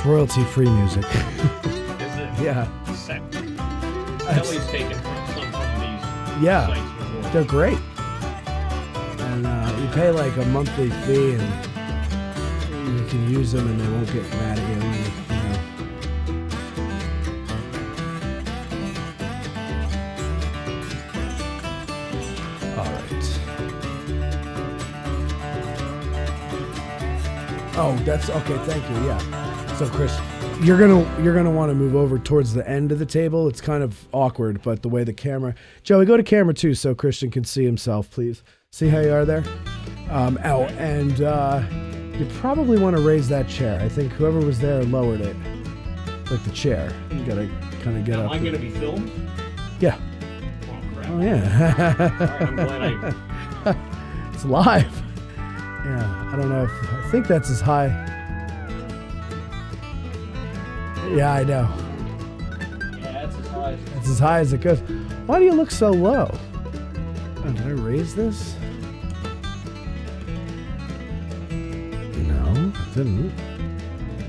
royalty-free music. Is it? Yeah. Kelly's taken from some of these sites before. They're great. And you pay like a monthly fee, and you can use them, and they won't get mad at you. All right. Oh, that's okay. Thank you. Yeah. So, Chris, you're gonna want to move over towards the end of the table. It's kind of awkward, but the way the camera. Joey, go to camera 2 so Christian can see himself, please. See how you are there? And you probably want to raise that chair. I think whoever was there lowered it, like the chair. You gotta kind of get up. Am I gonna be filmed? Yeah. Oh crap! Oh yeah. All right, I'm glad It's live. Yeah. I don't know if I think that's as high. Yeah, I know. Yeah, that's as high as... It's as high as it goes. Why do you look so low? Oh, did I raise this? No, I didn't.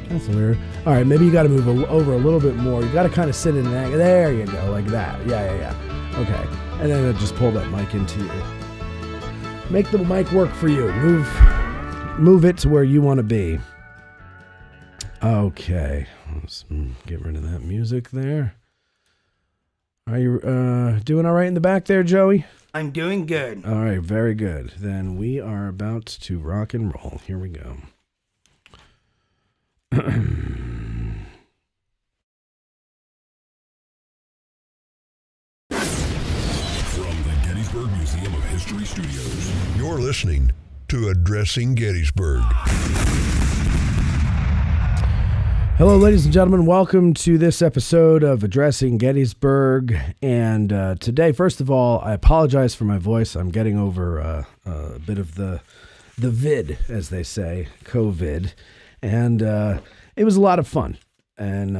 That's weird. All right, maybe you got to move over a little bit more. You got to kind of sit in an angle. There you go, like that. Yeah. Okay, and then just pull that mic into you. Make the mic work for you. Move it to where you want to be. Okay, let's get rid of that music there. Are you doing all right in the back there, Joey? I'm doing good. All right, very good. Then we are about to rock and roll. Here we go. From the Gettysburg Museum of History Studios, You're listening to Addressing Gettysburg. Hello, ladies and gentlemen. Welcome to this episode of Addressing Gettysburg. And today, first of all, I apologize for my voice. I'm getting over a bit of the vid, as they say, COVID. And it was a lot of fun. And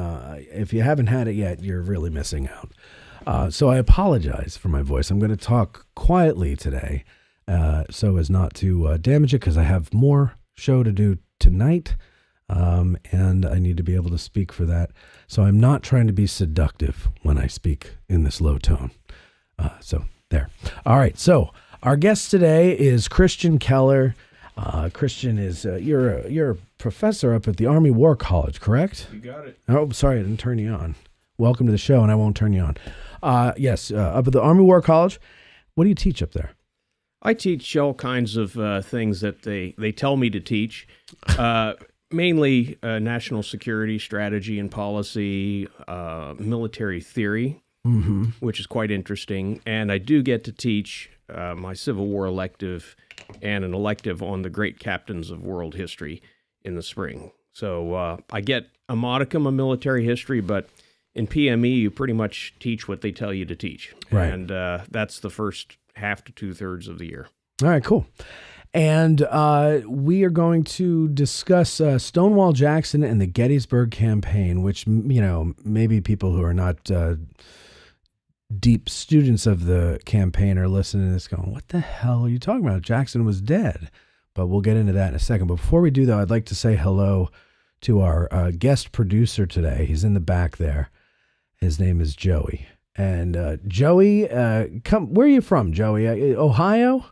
if you haven't had it yet, you're really missing out. So I apologize for my voice. I'm going to talk quietly today so as not to damage it, because I have more show to do tonight. And I need to be able to speak for that. So I'm not trying to be seductive when I speak in this low tone. So there. All right. So our guest today is Christian Keller. Christian is, you're a professor up at the Army War College, correct? You got it. Oh, sorry. I didn't turn you on. Welcome to the show, and I won't turn you on. Yes. Up at the Army War College. What do you teach up there? I teach all kinds of things that they tell me to teach. Mainly national security strategy and policy, military theory, which is quite interesting. And I do get to teach my Civil War elective and an elective on the great captains of world history in the spring. So I get a modicum of military history, but in PME, you pretty much teach what they tell you to teach. Right. And that's the first half to 2/3 of the year. All right, cool. And we are going to discuss Stonewall Jackson and the Gettysburg Campaign, which, you know, maybe people who are not deep students of the campaign are listening to this going, what the hell are you talking about? Jackson was dead. But we'll get into that in a second. But before we do, though, I'd like to say hello to our guest producer today. He's in the back there. His name is Joey. And Joey, where are you from, Joey? Ohio?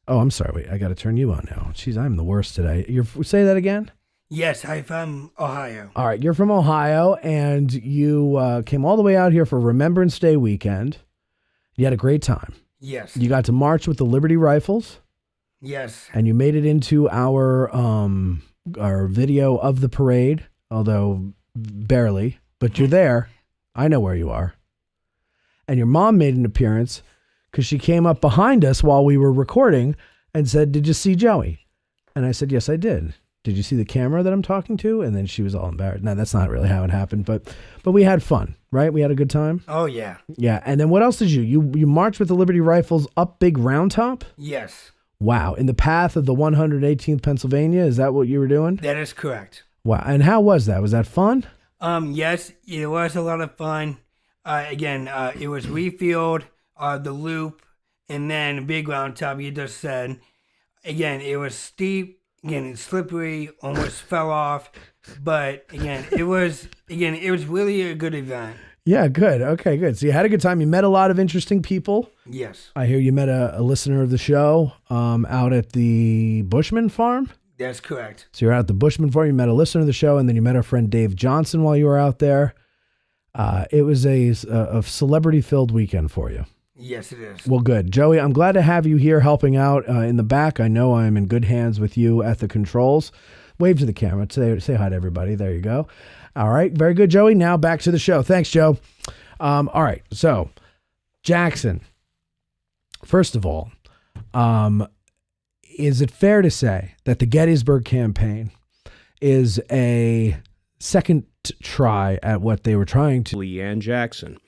Oh, I'm sorry. Wait, I got to turn you on now. Jeez, I'm the worst today. Say that again? Yes, I'm from Ohio. All right, you're from Ohio, and you came all the way out here for Remembrance Day weekend. You had a great time. Yes. You got to march with the Liberty Rifles. Yes. And you made it into our video of the parade, although barely. But you're there. I know where you are. And your mom made an appearance because she came up behind us while we were recording and said, "Did you see Joey?" And I said, "Yes, I did." "Did you see the camera that I'm talking to?" And then she was all embarrassed. No, that's not really how it happened, but we had fun, right? We had a good time. Oh, yeah. Yeah. And then what else did you marched with the Liberty Rifles up Big Round Top? Yes. Wow. In the path of the 118th Pennsylvania? Is that what you were doing? That is correct. Wow. And how was that? Was that fun? Yes, it was a lot of fun. It was refueled, the loop, and then Big Round Top, you just said. Again, it was steep. again, it's slippery, almost fell off. But again, it was really a good event. Yeah, good. Okay, good. So you had a good time. You met a lot of interesting people. Yes, I hear you met a listener of the show out at the Bushman Farm. that's correct. So you're out at the Bushman Farm. You met a listener of the show, and then you met our friend Dave Johnson while you were out there. It was a celebrity-filled weekend for you. Yes, it is. Well, good. Joey, I'm glad to have you here helping out in the back. I know I'm in good hands with you at the controls. Wave to the camera. Say hi to everybody. There you go. All right. Very good, Joey. Now back to the show. Thanks, Joe. All right. So, Jackson, first of all, is it fair to say that the Gettysburg Campaign is a second try at what they were trying to? Lee and Jackson.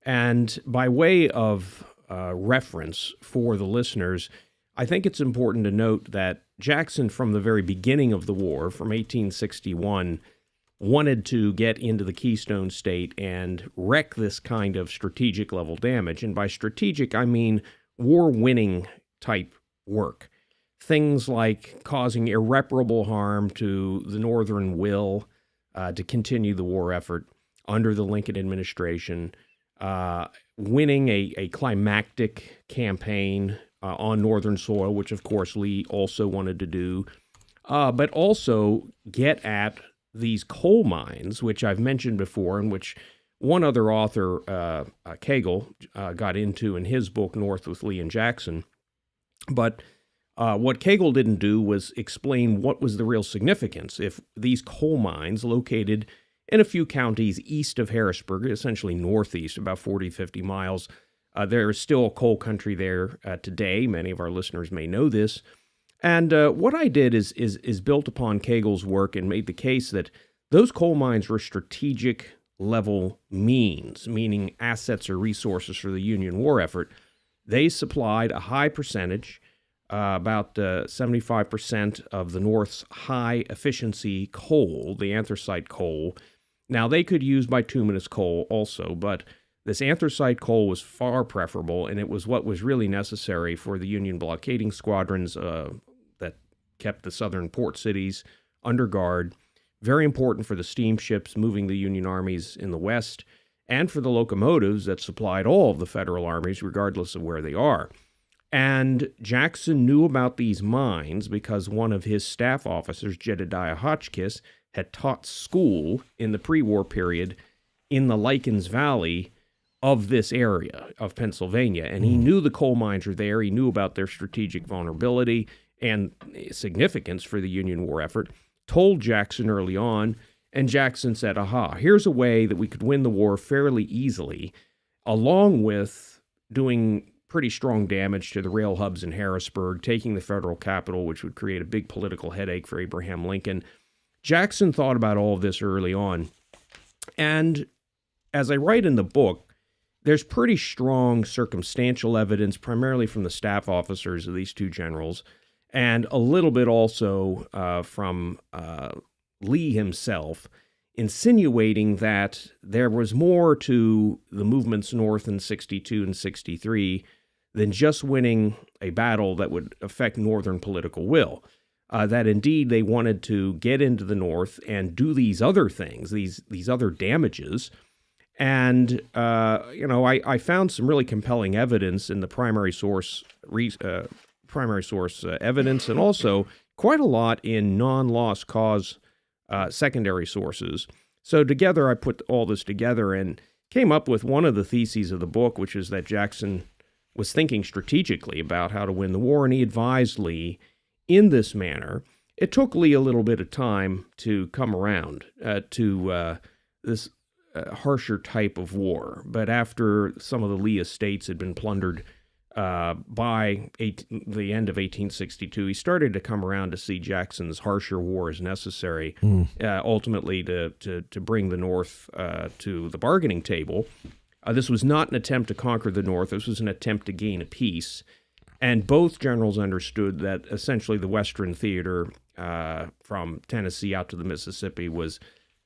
And by way of reference for the listeners, I think it's important to note that Jackson, from the very beginning of the war, from 1861, wanted to get into the Keystone State and wreak this kind of strategic level damage. And by strategic, I mean war-winning type work. Things like causing irreparable harm to the Northern will to continue the war effort under the Lincoln administration, winning a climactic campaign on Northern soil, which of course Lee also wanted to do, but also get at these coal mines, which I've mentioned before, and which one other author, Kegel, got into in his book, North with Lee and Jackson. But what Kegel didn't do was explain what was the real significance if these coal mines located in a few counties east of Harrisburg, essentially northeast, about 40, 50 miles. There is still coal country there today. Many of our listeners may know this. And what I did is built upon Kegel's work and made the case that those coal mines were strategic level means, meaning assets or resources for the Union war effort. They supplied a high percentage, about 75% of the North's high efficiency coal, the anthracite coal. Now, they could use bituminous coal also, but this anthracite coal was far preferable, and it was what was really necessary for the Union blockading squadrons that kept the southern port cities under guard. Very important for the steamships moving the Union armies in the west, and for the locomotives that supplied all of the Federal armies, regardless of where they are. And Jackson knew about these mines because one of his staff officers, Jedediah Hotchkiss, had taught school in the pre-war period in the Lycans Valley of this area of Pennsylvania. And he knew the coal mines were there. He knew about their strategic vulnerability and significance for the Union war effort, told Jackson early on, and Jackson said, aha, here's a way that we could win the war fairly easily, along with doing pretty strong damage to the rail hubs in Harrisburg, taking the federal capital, which would create a big political headache for Abraham Lincoln. Jackson thought about all of this early on. And as I write in the book, there's pretty strong circumstantial evidence, primarily from the staff officers of these two generals, and a little bit also from Lee himself, insinuating that there was more to the movements north in 62 and 63 than just winning a battle that would affect Northern political will. That indeed they wanted to get into the North and do these other things, these other damages. And, I found some really compelling evidence in the primary source evidence, and also quite a lot in non-lost cause secondary sources. So together, I put all this together and came up with one of the theses of the book, which is that Jackson was thinking strategically about how to win the war, and he advised Lee in this manner. It took Lee a little bit of time to come around to this harsher type of war, but after some of the Lee estates had been plundered by the end of 1862, he started to come around to see Jackson's harsher war as necessary, ultimately to bring the North to the bargaining table. This was not an attempt to conquer the North. This was an attempt to gain a peace. And both generals understood that essentially the Western theater from Tennessee out to the Mississippi was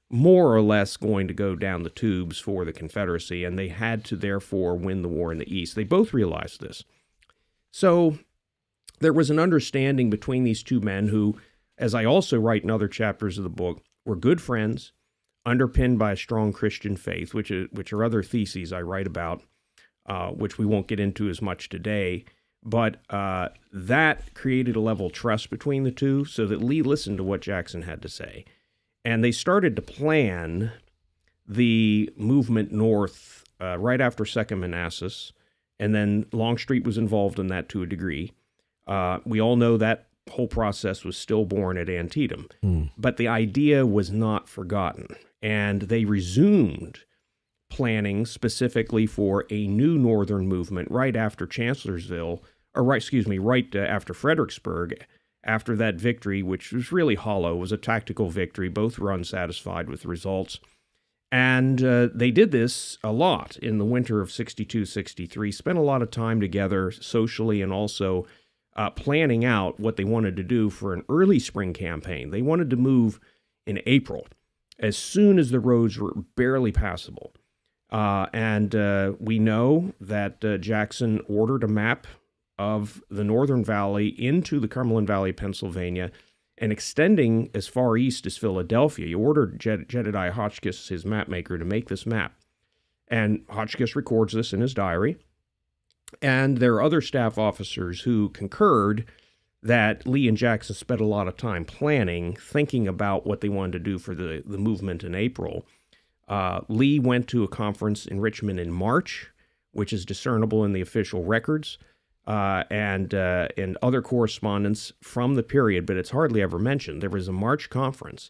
more or less going to go down the tubes for the Confederacy, and they had to therefore win the war in the East. They both realized this. So there was an understanding between these two men who as I also write in other chapters of the book, were good friends, underpinned by a strong Christian faith, which are other theses I write about, which we won't get into as much today. But that created a level of trust between the two so that Lee listened to what Jackson had to say. And they started to plan the movement north right after Second Manassas, and then Longstreet was involved in that to a degree. We all know that whole process was stillborn at Antietam, but the idea was not forgotten, and they resumed planning specifically for a new northern movement right after Chancellorsville, right after Fredericksburg, after that victory, which was really hollow, was a tactical victory. Both were unsatisfied with the results. And they did this a lot in the winter of 62-63, spent a lot of time together socially and also planning out what they wanted to do for an early spring campaign. They wanted to move in April, as soon as the roads were barely passable. And we know that Jackson ordered a map of the Northern Valley into the Cumberland Valley, Pennsylvania, and extending as far east as Philadelphia. He ordered Jedediah Hotchkiss, his map maker, to make this map. And Hotchkiss records this in his diary. And there are other staff officers who concurred that Lee and Jackson spent a lot of time planning, thinking about what they wanted to do for the movement in April. Lee went to a conference in Richmond in March, which is discernible in the official records, and other correspondence from the period, but it's hardly ever mentioned. There was a March conference,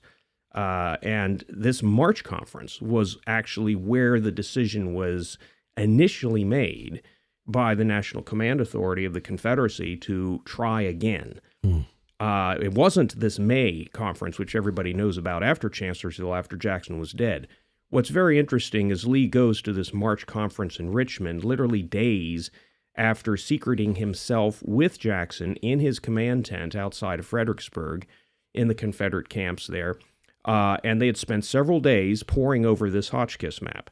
and this March conference was actually where the decision was initially made by the National Command Authority of the Confederacy to try again. It wasn't this May conference, which everybody knows about after Chancellorsville, after Jackson was dead. What's very interesting is Lee goes to this March conference in Richmond literally days after secreting himself with Jackson in his command tent outside of Fredericksburg in the Confederate camps there. And they had spent several days poring over this Hotchkiss map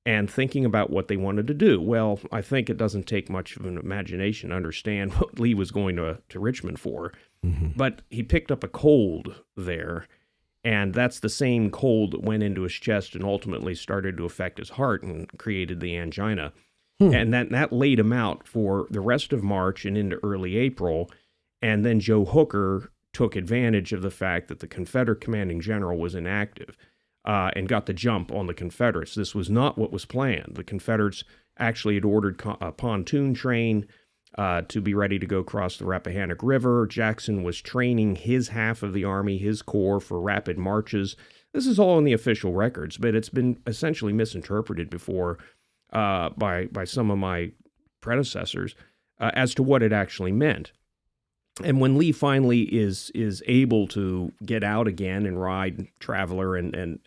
and thinking about what they wanted to do. Well, I think it doesn't take much of an imagination to understand what Lee was going to Richmond for. But he picked up a cold there, and that's the same cold that went into his chest and ultimately started to affect his heart and created the angina. And that laid him out for the rest of March and into early April. And then Joe Hooker took advantage of the fact that the Confederate commanding general was inactive and got the jump on the Confederates. This was not what was planned. The Confederates actually had ordered a pontoon train to be ready to go across the Rappahannock River. Jackson was training his half of the army, his corps, for rapid marches. This is all in the official records, but it's been essentially misinterpreted before by some of my predecessors as to what it actually meant. And when Lee finally is able to get out again and ride Traveler and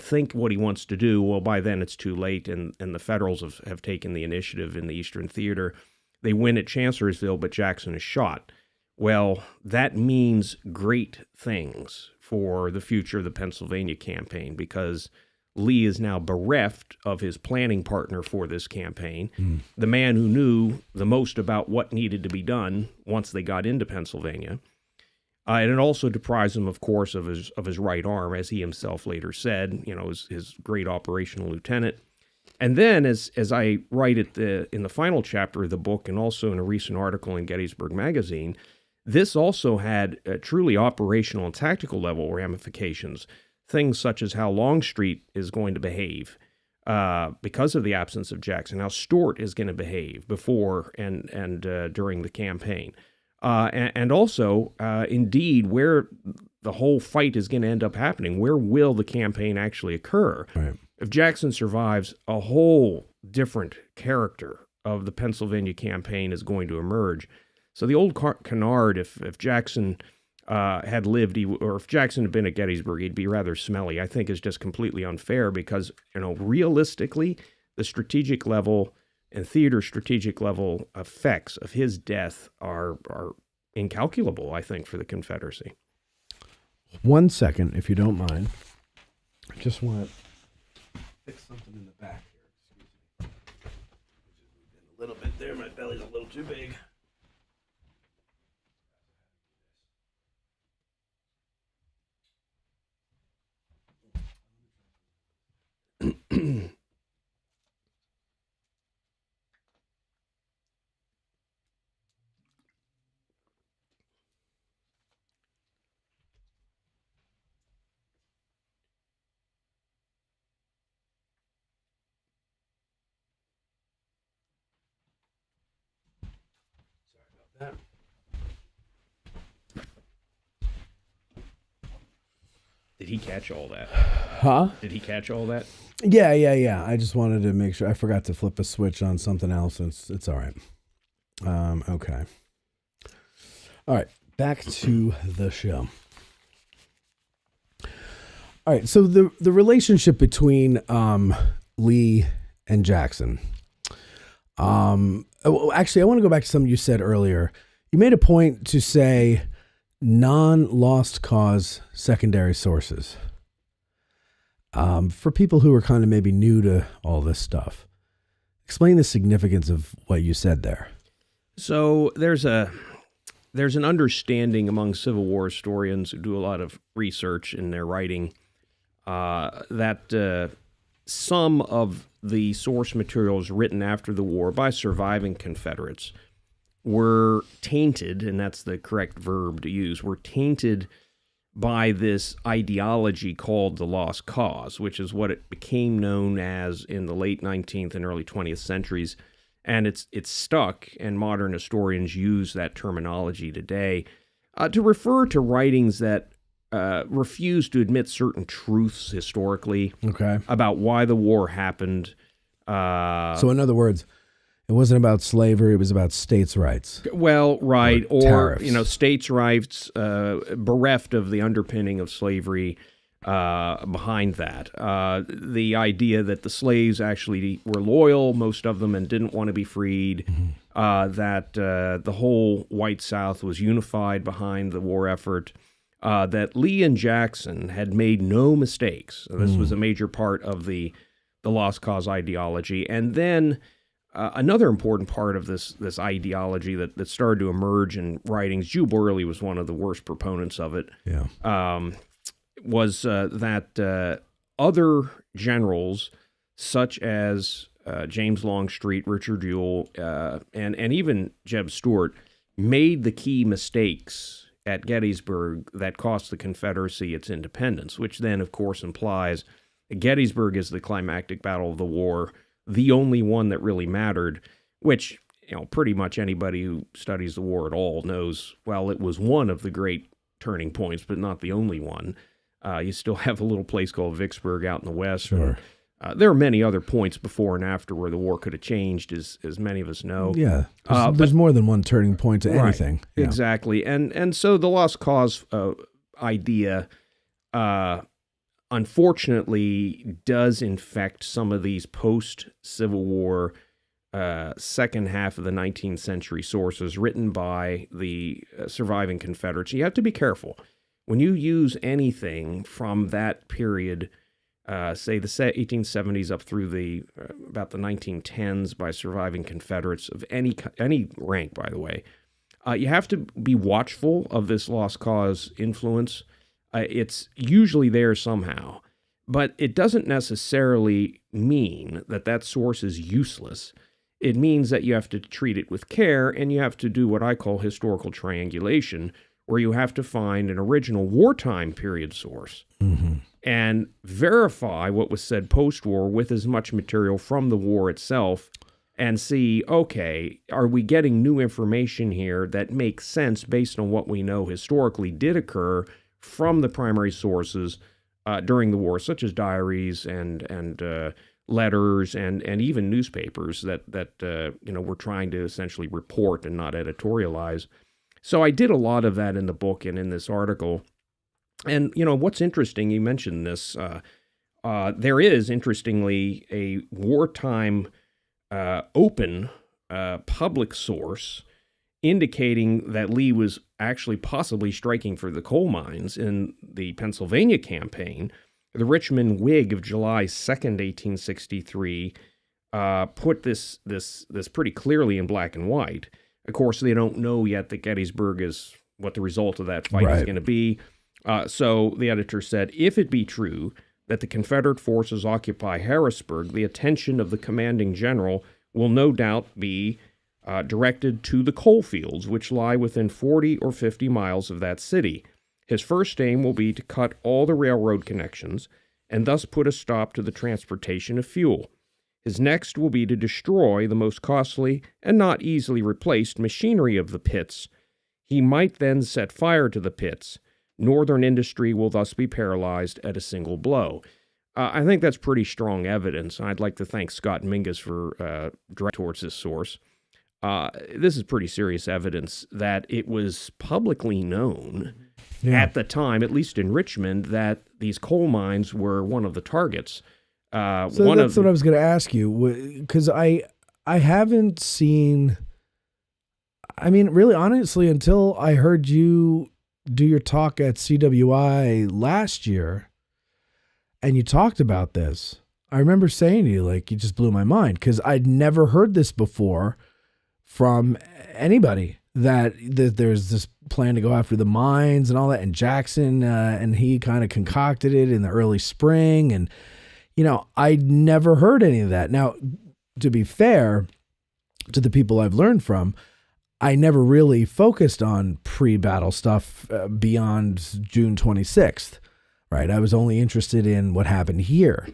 think what he wants to do, well, by then it's too late, and the Federals have taken the initiative in the Eastern Theater. They win at Chancellorsville, but Jackson is shot. Well, that means great things for the future of the Pennsylvania campaign, because Lee is now bereft of his planning partner for this campaign, the man who knew the most about what needed to be done once they got into Pennsylvania. And it also deprives him, of course, of his right arm, as he himself later said, his great operational lieutenant. And then, as I write in the final chapter of the book, and also in a recent article in Gettysburg Magazine, this also had truly operational and tactical level ramifications. Things such as how Longstreet is going to behave because of the absence of Jackson, how Stuart is going to behave before and during the campaign, and also, indeed, where the whole fight is going to end up happening. Where will the campaign actually occur? Right. If Jackson survives, a whole different character of the Pennsylvania campaign is going to emerge. So the old canard, if Jackson had lived, or if Jackson had been at Gettysburg, he'd be rather smelly, I think is just completely unfair, because, realistically, the strategic level and theater strategic level effects of his death are incalculable, I think, for the Confederacy. 1 second, if you don't mind. I just want to fix something in the back here. Excuse me. A little bit there. My belly's a little too big. Did he catch all that? Huh? Did he catch all that? Yeah. I just wanted to make sure. I forgot to flip a switch on something else. It's all right. Okay. All right. Back to the show. All right. So the relationship between Lee and Jackson. Actually, I want to go back to something you said earlier. You made a point to say non-lost cause secondary sources. For people who are kind of maybe new to all this stuff, explain the significance of what you said there. So there's an understanding among Civil War historians who do a lot of research in their writing that some of the source materials written after the war by surviving Confederates were tainted, and that's the correct verb to use, were tainted by this ideology called the lost cause, which is what it became known as in the late 19th and early 20th centuries. And it's stuck, and modern historians use that terminology today to refer to writings that refuse to admit certain truths historically about why the war happened. So in other words, it wasn't about slavery, it was about states' rights. Well, right. Or tariffs. States' rights bereft of the underpinning of slavery behind that. The idea that the slaves actually were loyal, most of them, and didn't want to be freed. That the whole white South was unified behind the war effort. That Lee and Jackson had made no mistakes. This was a major part of the lost cause ideology. And then another important part of this ideology that started to emerge in writings, Jew Burley was one of the worst proponents of it, was that other generals, such as James Longstreet, Richard Ewell, and even Jeb Stuart, made the key mistakes at Gettysburg that cost the Confederacy its independence, which then, of course, implies that Gettysburg is the climactic battle of the war, the only one that really mattered, which, pretty much anybody who studies the war at all knows, well, it was one of the great turning points, but not the only one. You still have a little place called Vicksburg out in the west. Sure. There are many other points before and after where the war could have changed, as many of us know. Yeah, there's more than one turning point to anything. Right, yeah. Exactly. And so the lost cause idea, unfortunately, does infect some of these post-Civil War second half of the 19th century sources written by the surviving Confederates. You have to be careful. When you use anything from that period, say the 1870s up through about the 1910s by surviving Confederates of any rank, by the way, you have to be watchful of this lost cause influence. It's usually there somehow, but it doesn't necessarily mean that source is useless. It means that you have to treat it with care, and you have to do what I call historical triangulation, where you have to find an original wartime period source and verify what was said post-war with as much material from the war itself and see, okay, are we getting new information here that makes sense based on what we know historically did occur from the primary sources during the war, such as diaries and letters and even newspapers that were trying to essentially report and not editorialize. So I did a lot of that in the book and in this article. And, what's interesting, you mentioned this, there is, interestingly, a wartime open public source indicating that Lee was actually possibly striking for the coal mines in the Pennsylvania campaign. The Richmond Whig of July 2nd, 1863, put this pretty clearly in black and white. Of course, they don't know yet that Gettysburg is what the result of that fight is going to be. So the editor said, if it be true that the Confederate forces occupy Harrisburg, the attention of the commanding general will no doubt be directed to the coal fields, which lie within 40 or 50 miles of that city. His first aim will be to cut all the railroad connections and thus put a stop to the transportation of fuel. His next will be to destroy the most costly and not easily replaced machinery of the pits. He might then set fire to the pits. Northern industry will thus be paralyzed at a single blow. I think that's pretty strong evidence. I'd like to thank Scott Mingus for direct towards this source. This is pretty serious evidence that it was publicly known at the time, at least in Richmond, that these coal mines were one of the targets. So that's what I was going to ask you, because I haven't seen, I mean, really, honestly, until I heard you do your talk at CWI last year, and you talked about this. I remember saying to you, like, you just blew my mind, because I'd never heard this before from anybody, that there's this plan to go after the mines and all that, and Jackson, and he kind of concocted it in the early spring, and you know, I'd never heard any of that. Now, to be fair to the people I've learned from, I never really focused on pre-battle stuff beyond June 26th, right? I was only interested in what happened here.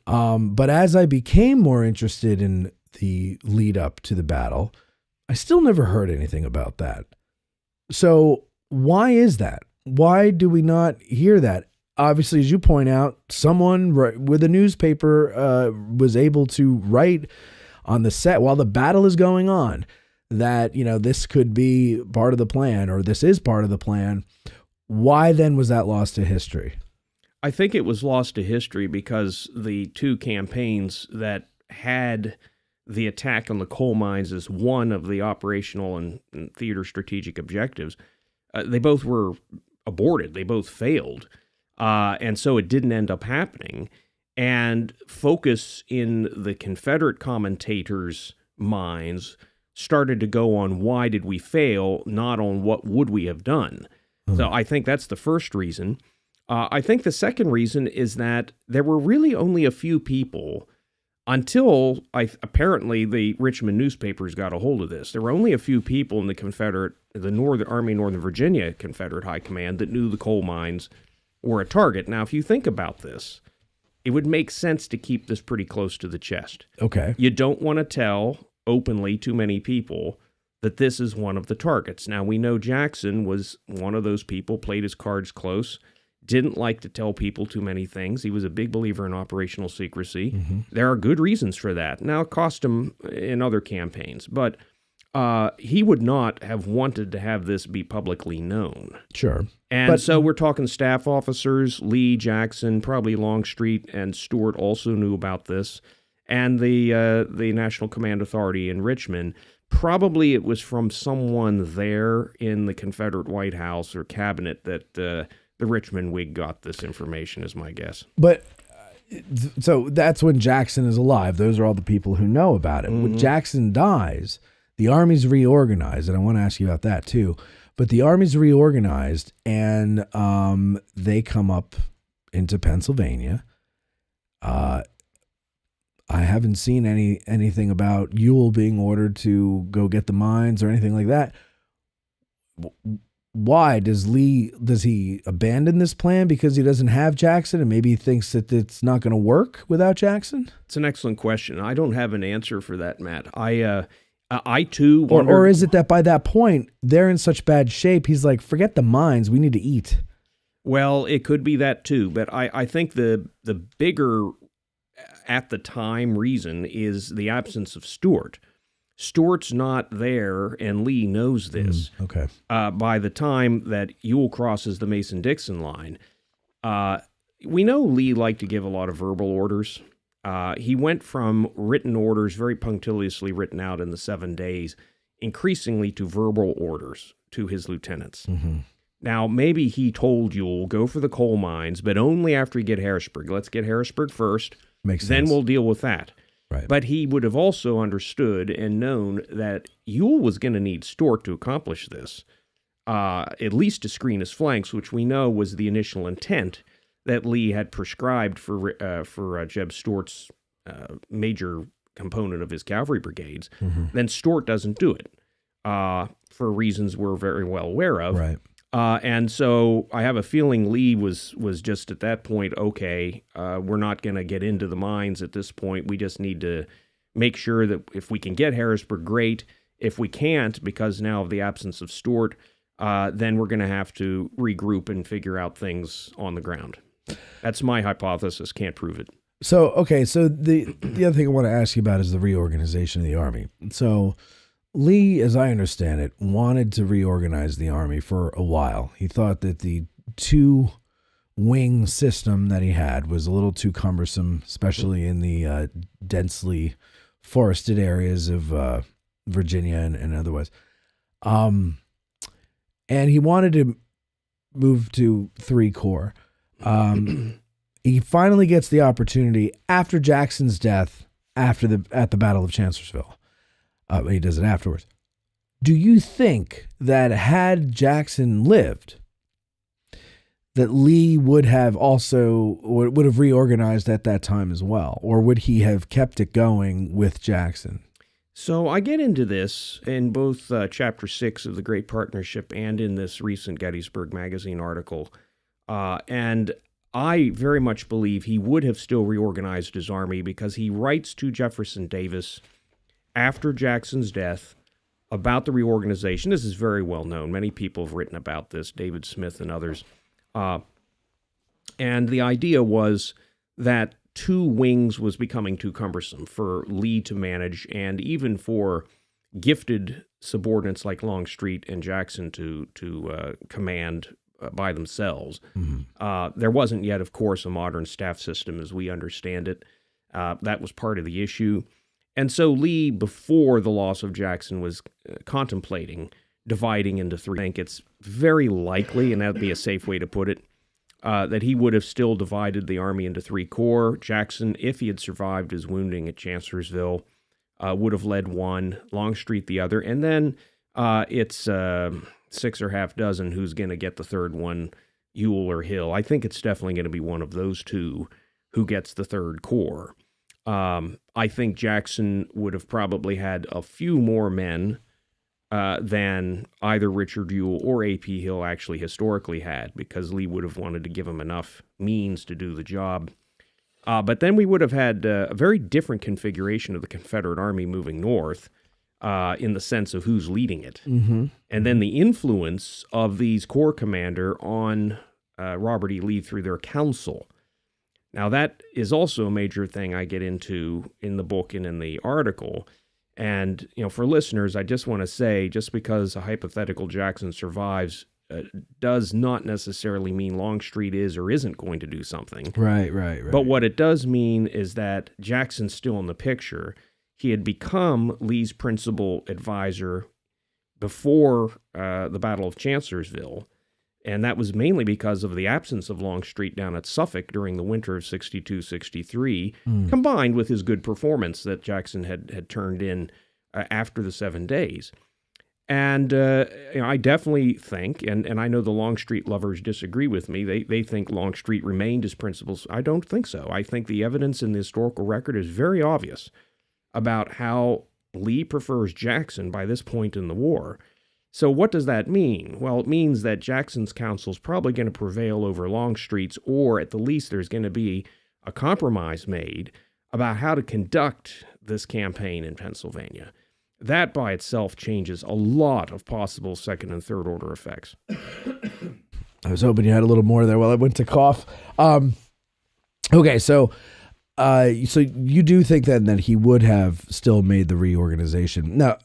But as I became more interested in the lead up to the battle, I still never heard anything about that. So why is that? Why do we not hear that? Obviously, as you point out, someone with a newspaper was able to write on the set while the battle is going on that, you know, this could be part of the plan, or this is part of the plan. Why then was that lost to history? I think it was lost to history because the two campaigns that had the attack on the coal mines as one of the operational and theater strategic objectives, they both were aborted. They both failed. And so it didn't end up happening. And focus in the Confederate commentators' minds started to go on why did we fail, not on what would we have done. So I think that's the first reason. I think the second reason is that there were really only a few people until apparently the Richmond newspapers got a hold of this. There were only a few people in the Northern Virginia Confederate High Command that knew the coal mines were a target. Now, if you think about this, it would make sense to keep this pretty close to the chest. Okay. You don't want to tell openly too many people that this is one of the targets. Now, we know Jackson was one of those people, played his cards close, didn't like to tell people too many things. He was a big believer in operational secrecy. Mm-hmm. There are good reasons for that. Now, it cost him in other campaigns, but he would not have wanted to have this be publicly known. Sure. And so we're talking staff officers, Lee, Jackson, probably Longstreet, and Stuart also knew about this. And the National Command Authority in Richmond, probably it was from someone there in the Confederate White House or cabinet that the Richmond Whig got this information, is my guess. But so that's when Jackson is alive. Those are all the people who know about it. Mm-hmm. When Jackson dies, the Army's reorganized, and I want to ask you about that too. But the Army's reorganized, and they come up into Pennsylvania. I haven't seen anything about Ewell being ordered to go get the mines or anything like that. Why does he abandon this plan because he doesn't have Jackson, and maybe he thinks that it's not going to work without Jackson? It's an excellent question. I don't have an answer for that, Matt. I too wonder. Or is it that by that point they're in such bad shape, he's like, forget the mines, we need to eat? Well, it could be that too, but I think the bigger at the time reason is the absence of Stuart. Stuart's not there, and Lee knows this. Okay. By the time that Ewell crosses the Mason-Dixon line, we know Lee liked to give a lot of verbal orders. He went from written orders, very punctiliously written out in the 7 days, increasingly to verbal orders to his lieutenants. Mm-hmm. Now, maybe he told Ewell, go for the coal mines, but only after we get Harrisburg. Let's get Harrisburg first. Makes sense. Then we'll deal with that. Right. But he would have also understood and known that Ewell was going to need Stuart to accomplish this, at least to screen his flanks, which we know was the initial intent that Lee had prescribed for Jeb Stuart's major component of his cavalry brigades. Mm-hmm. Then Stuart doesn't do it for reasons we're very well aware of. Right. And so I have a feeling Lee was just at that point, okay, we're not going to get into the mines at this point. We just need to make sure that if we can get Harrisburg, great. If we can't, because now of the absence of Stuart, then we're going to have to regroup and figure out things on the ground. That's my hypothesis. Can't prove it. So, okay, so the other thing I want to ask you about is the reorganization of the Army. So Lee, as I understand it, wanted to reorganize the Army for a while. He thought that the two-wing system that he had was a little too cumbersome, especially in the densely forested areas of Virginia and otherwise. And he wanted to move to 3 corps. He finally gets the opportunity after Jackson's death, at the Battle of Chancellorsville. He does it afterwards. Do you think that had Jackson lived, that Lee would have reorganized at that time as well? Or would he have kept it going with Jackson? So I get into this in both Chapter 6 of The Great Partnership and in this recent Gettysburg Magazine article. And I very much believe he would have still reorganized his army, because he writes to Jefferson Davis after Jackson's death about the reorganization. This is very well known. Many people have written about this, David Smith and others. And the idea was that 2 wings was becoming too cumbersome for Lee to manage, and even for gifted subordinates like Longstreet and Jackson to command by themselves. Mm-hmm. There wasn't yet, of course, a modern staff system as we understand it. That was part of the issue. And so Lee, before the loss of Jackson, was contemplating dividing into 3. I think it's very likely, and that would be a safe way to put it, that he would have still divided the Army into 3 corps. Jackson, if he had survived his wounding at Chancellorsville, would have led one, Longstreet the other, and then it's 6 or half dozen who's going to get the third one, Ewell or Hill. I think it's definitely going to be one of those 2 who gets the 3rd corps. I think Jackson would have probably had a few more men than either Richard Ewell or A.P. Hill actually historically had, because Lee would have wanted to give him enough means to do the job. But then we would have had a very different configuration of the Confederate Army moving north, in the sense of who's leading it. Mm-hmm. And then the influence of these corps commander on Robert E. Lee through their council. Now, that is also a major thing I get into in the book and in the article. And, for listeners, I just want to say, just because a hypothetical Jackson survives does not necessarily mean Longstreet is or isn't going to do something. Right. But what it does mean is that Jackson's still in the picture. He had become Lee's principal advisor before the Battle of Chancellorsville. And that was mainly because of the absence of Longstreet down at Suffolk during the winter of 62-63, combined with his good performance that Jackson had turned in after the 7 days. And I definitely think, and I know the Longstreet lovers disagree with me, they think Longstreet remained his principal. I don't think so. I think the evidence in the historical record is very obvious about how Lee prefers Jackson by this point in the war. So what does that mean? Well, it means that Jackson's counsel is probably going to prevail over Longstreet's, or at the least there's going to be a compromise made about how to conduct this campaign in Pennsylvania. That by itself changes a lot of possible second and third order effects. I was hoping you had a little more there while I went to cough. Okay, so you do think then that he would have still made the reorganization. Now,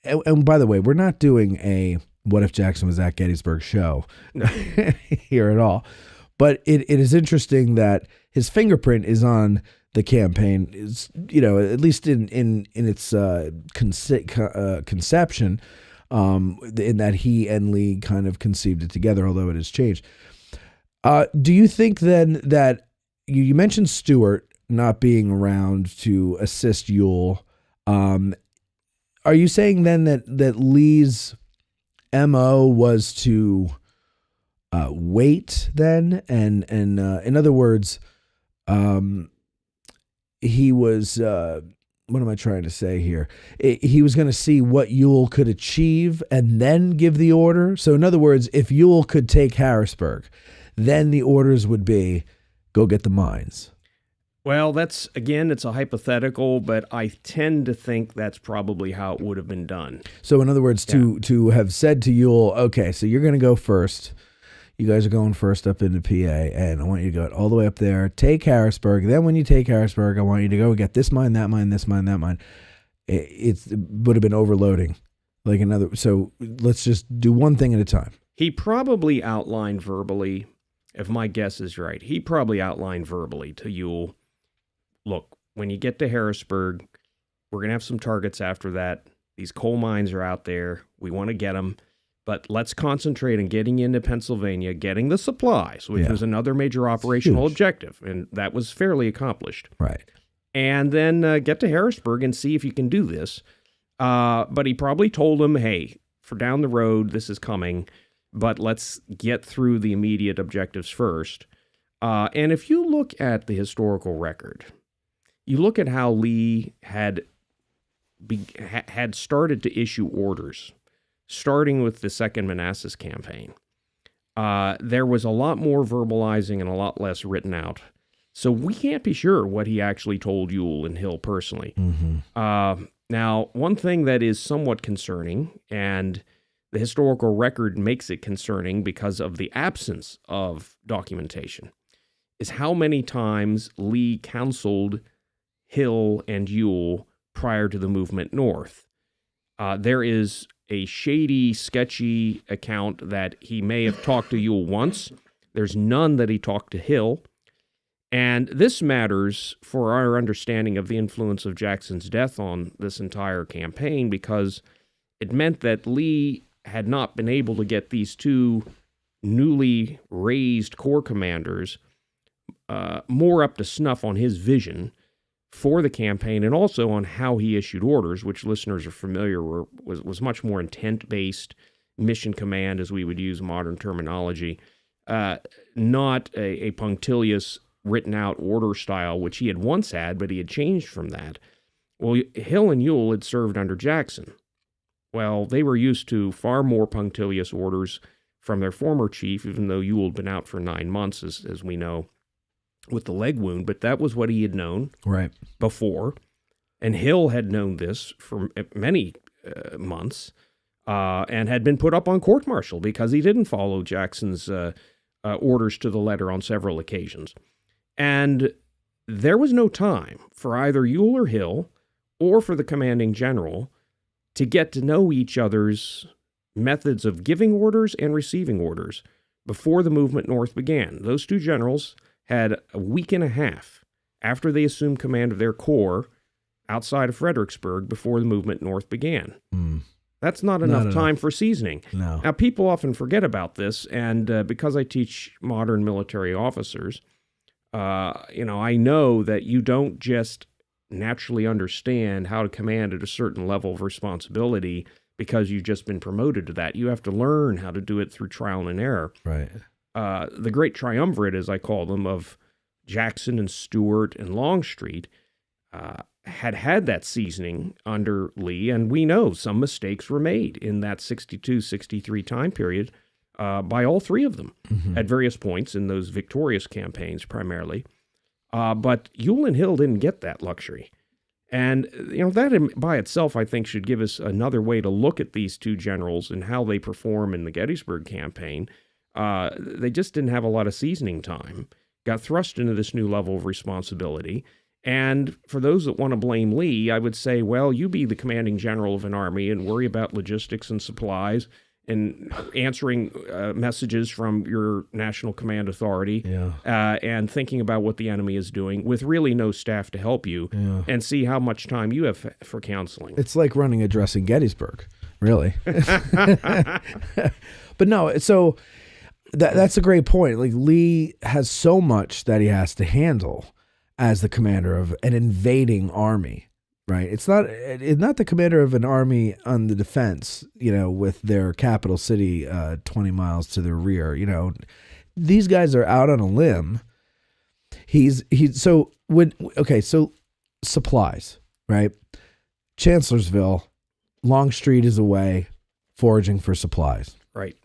and by the way, we're not doing a What If Jackson Was at Gettysburg show here at all. But it is interesting that his fingerprint is on the campaign, is, at least in its conception, in that he and Lee kind of conceived it together, although it has changed. Do you think then that you mentioned Stuart not being around to assist Ewell? Are you saying then that Lee's MO was to wait then, and in other words, he was what am I trying to say here? He was going to see what Ewell could achieve and then give the order. So in other words, if Ewell could take Harrisburg, then the orders would be, go get the mines. Well, it's a hypothetical, but I tend to think that's probably how it would have been done. So in other words, to have said to Ewell, okay, so you're going to go first. You guys are going first up into PA, and I want you to go all the way up there, take Harrisburg. Then when you take Harrisburg, I want you to go get this mine, that mine, this mine, that mine. It would have been overloading. So let's just do one thing at a time. He probably outlined verbally, if my guess is right, he probably outlined verbally to Ewell, look, when you get to Harrisburg, we're going to have some targets after that. These coal mines are out there. We want to get them. But let's concentrate on getting into Pennsylvania, getting the supplies, which was another major operational objective. And that was fairly accomplished. Right. And then get to Harrisburg and see if you can do this. But he probably told him, hey, for down the road, this is coming. But let's get through the immediate objectives first. And if you look at the historical record, you look at how Lee had started to issue orders, starting with the Second Manassas Campaign. There was a lot more verbalizing and a lot less written out. So we can't be sure what he actually told Ewell and Hill personally. Mm-hmm. Now, one thing that is somewhat concerning, and the historical record makes it concerning because of the absence of documentation, is how many times Lee counseled Hill and Ewell prior to the movement north. There is a shady, sketchy account that he may have talked to Ewell once. There's none that he talked to Hill. And this matters for our understanding of the influence of Jackson's death on this entire campaign, because it meant that Lee had not been able to get these two newly raised corps commanders more up to snuff on his vision for the campaign, and also on how he issued orders, which listeners are familiar was much more intent-based, mission command, as we would use modern terminology, not a punctilious written-out order style, which he had once had, but he had changed from that. Well, Hill and Ewell had served under Jackson. Well, they were used to far more punctilious orders from their former chief, even though Ewell had been out for 9 months, as we know, with the leg wound, but that was what he had known before. And Hill had known this for many months and had been put up on court-martial because he didn't follow Jackson's orders to the letter on several occasions. And there was no time for either Ewell or Hill or for the commanding general to get to know each other's methods of giving orders and receiving orders before the movement north began. Those two generals had a week and a half after they assumed command of their corps outside of Fredericksburg before the movement north began. That's not enough time for seasoning. No. Now, people often forget about this, and because I teach modern military officers, I know that you don't just naturally understand how to command at a certain level of responsibility because you've just been promoted to that. You have to learn how to do it through trial and error. Right. The great triumvirate, as I call them, of Jackson and Stewart and Longstreet, had that seasoning under Lee, and we know some mistakes were made in that 62-63 time period by all three of them at various points in those victorious campaigns primarily. But Ewell and Hill didn't get that luxury. And that by itself, I think, should give us another way to look at these two generals and how they perform in the Gettysburg campaign. They just didn't have a lot of seasoning time, got thrust into this new level of responsibility. And for those that want to blame Lee, I would say, well, you be the commanding general of an army and worry about logistics and supplies and answering messages from your national command authority and thinking about what the enemy is doing with really no staff to help you and see how much time you have for counseling. It's like running addressing Gettysburg, really. But no, so that's a great point. Like, Lee has so much that he has to handle as the commander of an invading army, right? It's not the commander of an army on the defense, with their capital city 20 miles to their rear. These guys are out on a limb. So supplies. right? Chancellorsville, Longstreet is away foraging for supplies. Right.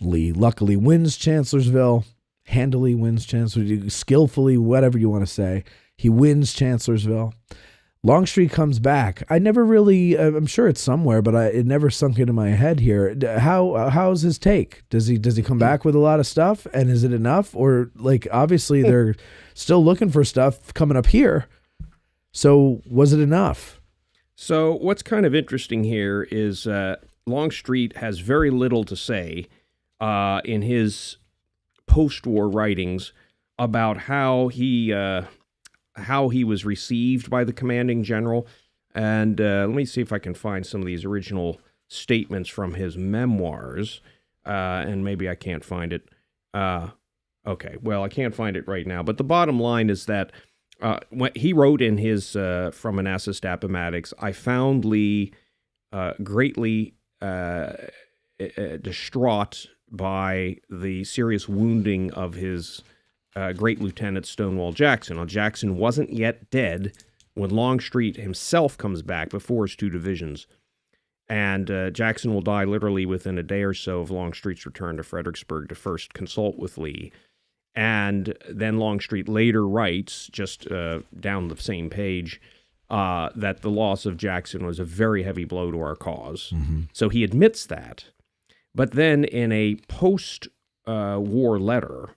Lee luckily wins Chancellorsville, handily wins Chancellorsville, skillfully, whatever you want to say. He wins Chancellorsville. Longstreet comes back. I never really, I'm sure it's somewhere, but it never sunk into my head here. How's his take? Does he come back with a lot of stuff, and is it enough? Or like, obviously they're still looking for stuff coming up here. So was it enough? So what's kind of interesting here is Longstreet has very little to say in his post-war writings about how he was received by the commanding general. And let me see if I can find some of these original statements from his memoirs. And maybe I can't find it. Okay, well, I can't find it right now. But the bottom line is that when he wrote in his From Manassas to Appomattox, I found Lee greatly distraught by the serious wounding of his great Lieutenant Stonewall Jackson. Now, Jackson wasn't yet dead when Longstreet himself comes back before his two divisions. And Jackson will die literally within a day or so of Longstreet's return to Fredericksburg to first consult with Lee. And then Longstreet later writes, just down the same page, that the loss of Jackson was a very heavy blow to our cause. Mm-hmm. So he admits that. But then in a post-war letter,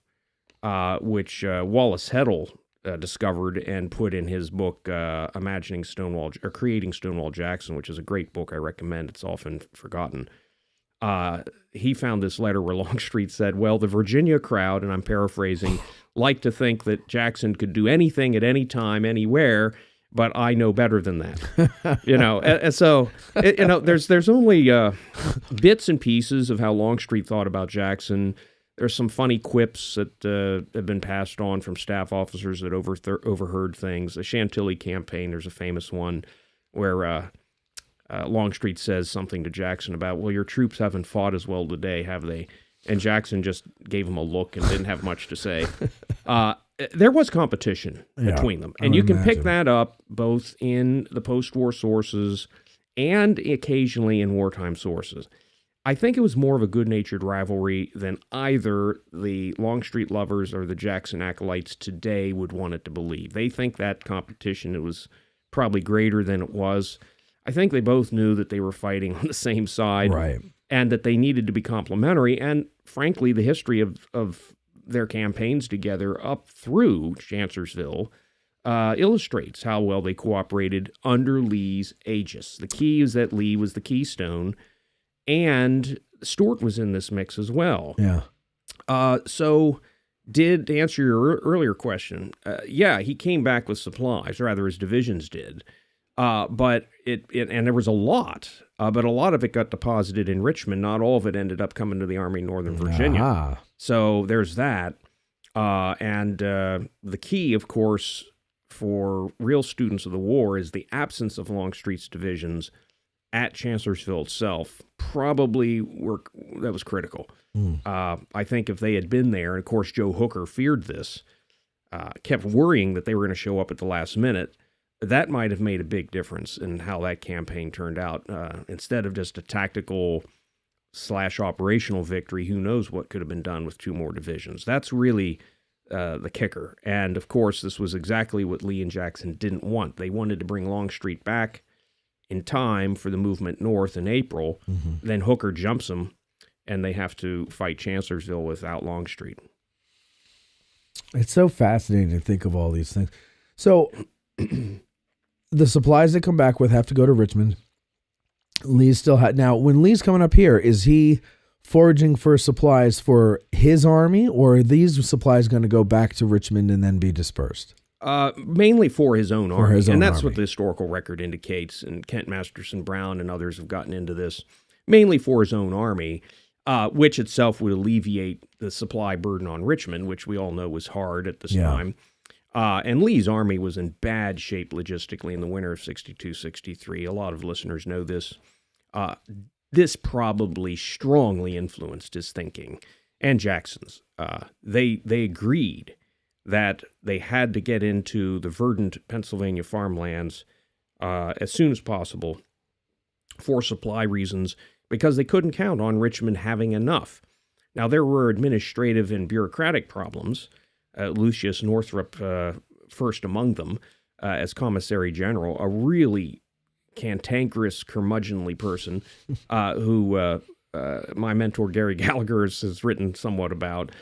which Wallace Heddle discovered and put in his book, Creating Stonewall Jackson, which is a great book I recommend. It's often forgotten. He found this letter where Longstreet said, well, the Virginia crowd, and I'm paraphrasing, like to think that Jackson could do anything at any time, anywhere, but I know better than that. And so, there's only bits and pieces of how Longstreet thought about Jackson. There's some funny quips that have been passed on from staff officers that overheard things. The Chantilly campaign, there's a famous one where Longstreet says something to Jackson about, well, your troops haven't fought as well today, have they? And Jackson just gave him a look and didn't have much to say. There was competition between them. And you can pick that up both in the post-war sources and occasionally in wartime sources. I think it was more of a good-natured rivalry than either the Longstreet lovers or the Jackson acolytes today would want it to believe. They think that competition, it was probably greater than it was. I think they both knew that they were fighting on the same side, right, and that they needed to be complementary. And frankly, the history of their campaigns together up through Chancellorsville illustrates how well they cooperated under Lee's aegis. The key is that Lee was the keystone, and Stuart was in this mix as well. Yeah. So to answer your earlier question, he came back with supplies, or rather his divisions did. But and there was a lot, but a lot of it got deposited in Richmond. Not all of it ended up coming to the Army in Northern Virginia. Ah. So there's that. And the key, of course, for real students of the war is the absence of Longstreet's divisions at Chancellorsville itself. That was critical. I think if they had been there, and of course Joe Hooker feared this, kept worrying that they were going to show up at the last minute, that might have made a big difference in how that campaign turned out. Instead of just a tactical / operational victory, who knows what could have been done with two more divisions. That's really the kicker. And of course, this was exactly what Lee and Jackson didn't want. They wanted to bring Longstreet back in time for the movement north in April. Mm-hmm. Then Hooker jumps them, and they have to fight Chancellorsville without Longstreet. It's so fascinating to think of all these things. So the supplies that come back with have to go to Richmond. Lee's still now, when Lee's coming up here, is he foraging for supplies for his army, or are these supplies going to go back to Richmond and then be dispersed? Mainly for his own army, and that's army. what the historical record indicates, and Kent Masterson Brown and others have gotten into this, mainly for his own army, which itself would alleviate the supply burden on Richmond, which we all know was hard at this time. And Lee's army was in bad shape logistically in the winter of 62-63. A lot of listeners know this. This probably strongly influenced his thinking, and Jackson's. They agreed that they had to get into the verdant Pennsylvania farmlands as soon as possible for supply reasons, because they couldn't count on Richmond having enough. Now, there were administrative and bureaucratic problems, Lucius Northrop first among them, as commissary general, a really cantankerous, curmudgeonly person who my mentor Gary Gallagher has written somewhat about.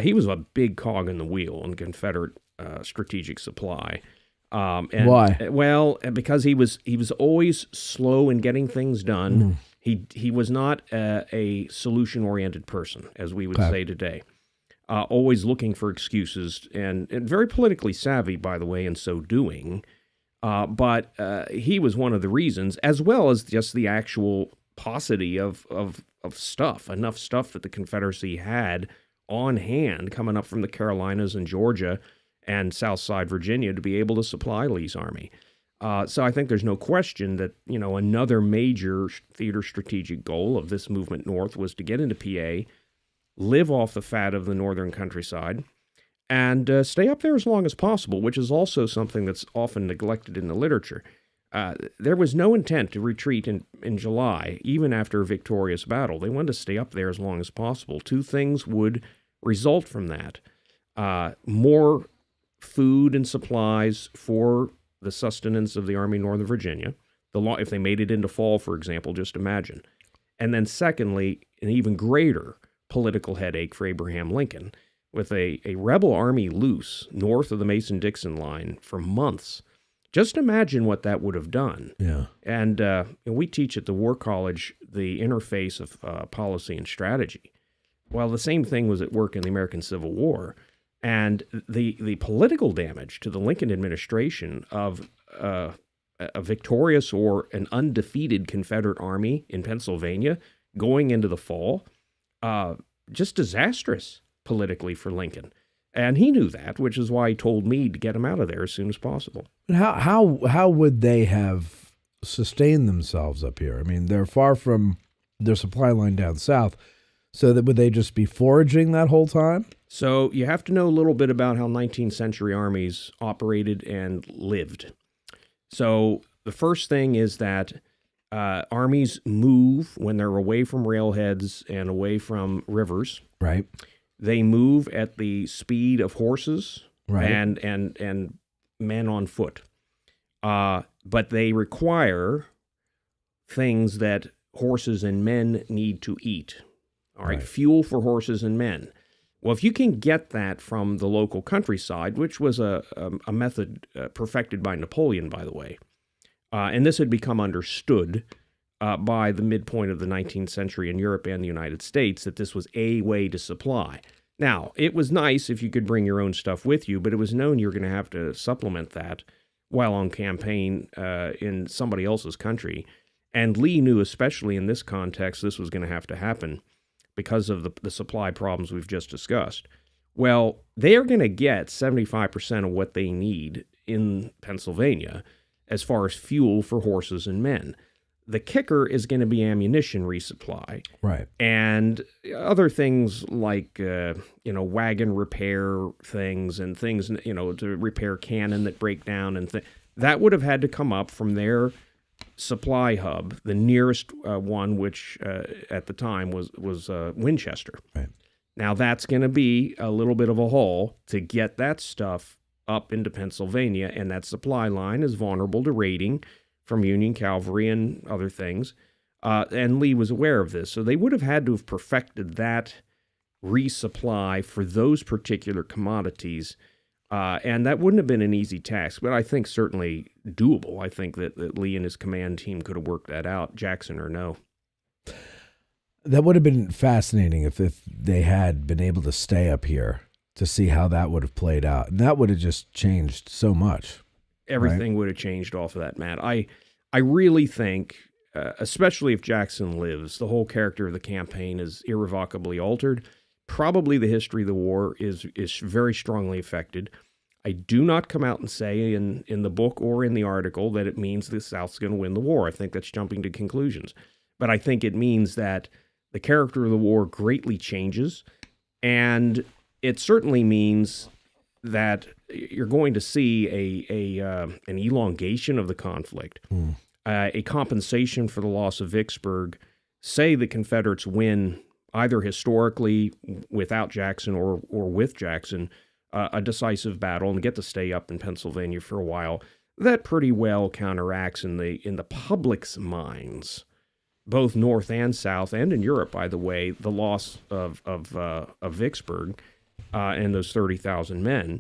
He was a big cog in the wheel in Confederate strategic supply. And, why? Well, because he was always slow in getting things done. He was not a solution-oriented person, as we would say today. Always looking for excuses, and very politically savvy, by the way, in so doing. But he was one of the reasons, as well as just the actual paucity of stuff, enough stuff that the Confederacy had on hand coming up from the Carolinas and Georgia and Southside Virginia to be able to supply Lee's army. So I think there's no question that, another major theater strategic goal of this movement north was to get into PA, live off the fat of the northern countryside, and stay up there as long as possible, which is also something that's often neglected in the literature. There was no intent to retreat in July, even after a victorious battle. They wanted to stay up there as long as possible. Two things would result from that. More food and supplies for the sustenance of the Army of Northern Virginia. If they made it into fall, for example, just imagine. And then secondly, an even greater political headache for Abraham Lincoln, with a rebel army loose north of the Mason-Dixon line for months. Just imagine what that would have done. Yeah. And we teach at the War College the interface of policy and strategy. Well, the same thing was at work in the American Civil War. And the political damage to the Lincoln administration of a victorious or an undefeated Confederate army in Pennsylvania going into the fall, just disastrous politically for Lincoln. And he knew that, which is why he told me to get him out of there as soon as possible. How would they have sustained themselves up here? I mean, they're far from their supply line down south. So would they just be foraging that whole time? So you have to know a little bit about how 19th century armies operated and lived. So the first thing is that armies move when they're away from railheads and away from rivers. Right. They move at the speed of horses, right, and men on foot. But they require things that horses and men need to eat. All right, fuel for horses and men. Well, if you can get that from the local countryside, which was a method perfected by Napoleon, by the way, and this had become understood by the midpoint of the 19th century in Europe and the United States, that this was a way to supply. Now, it was nice if you could bring your own stuff with you, but it was known you were going to have to supplement that while on campaign in somebody else's country. And Lee knew, especially in this context, this was going to have to happen because of the supply problems we've just discussed. Well, they are going to get 75% of what they need in Pennsylvania as far as fuel for horses and men. The kicker is going to be ammunition resupply. Right. And other things like, wagon repair things and things, to repair cannon that break down and that would have had to come up from their supply hub, the nearest one, which at the time was Winchester. Right. Now that's going to be a little bit of a haul to get that stuff up into Pennsylvania, and that supply line is vulnerable to raiding from Union cavalry and other things. And Lee was aware of this. So they would have had to have perfected that resupply for those particular commodities. And that wouldn't have been an easy task, but I think certainly doable. I think that Lee and his command team could have worked that out, Jackson or no. That would have been fascinating if they had been able to stay up here to see how that would have played out. And that would have just changed so much. Everything would have changed off of that, Matt. I really think, especially if Jackson lives, the whole character of the campaign is irrevocably altered. Probably the history of the war is very strongly affected. I do not come out and say in the book or in the article that it means the South's going to win the war. I think that's jumping to conclusions. But I think it means that the character of the war greatly changes, and it certainly means that you're going to see an elongation of the conflict, a compensation for the loss of Vicksburg. Say the Confederates win either historically without Jackson or with Jackson, a decisive battle and get to stay up in Pennsylvania for a while. That pretty well counteracts in the public's minds, both North and South, and in Europe, by the way, the loss of Vicksburg and those 30,000 men.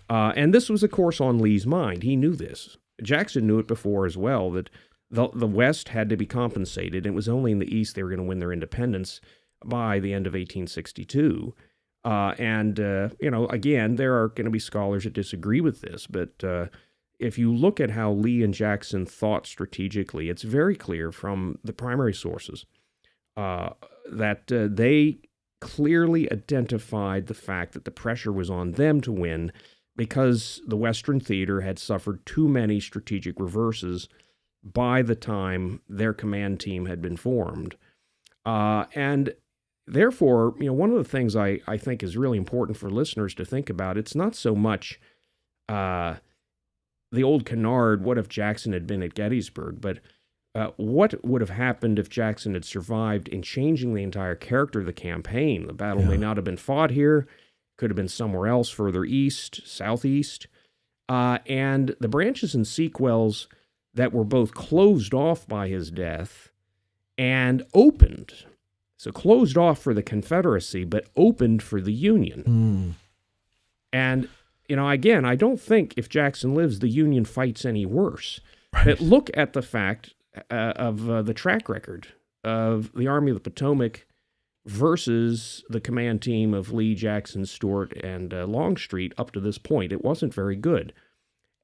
And this was, of course, on Lee's mind. He knew this. Jackson knew it before as well, that the West had to be compensated. It was only in the East they were going to win their independence by the end of 1862. Again, there are going to be scholars that disagree with this, but if you look at how Lee and Jackson thought strategically, it's very clear from the primary sources that they clearly identified the fact that the pressure was on them to win because the Western theater had suffered too many strategic reverses by the time their command team had been formed. And therefore, one of the things I think is really important for listeners to think about, it's not so much the old canard, what if Jackson had been at Gettysburg, but what would have happened if Jackson had survived in changing the entire character of the campaign? The battle may not have been fought here, could have been somewhere else, further east, southeast. And the branches and sequels that were both closed off by his death and opened. So closed off for the Confederacy, but opened for the Union. And, again, I don't think if Jackson lives, the Union fights any worse. Right. But look at the fact of the track record of the Army of the Potomac versus the command team of Lee, Jackson, Stuart, and Longstreet up to this point. It wasn't very good.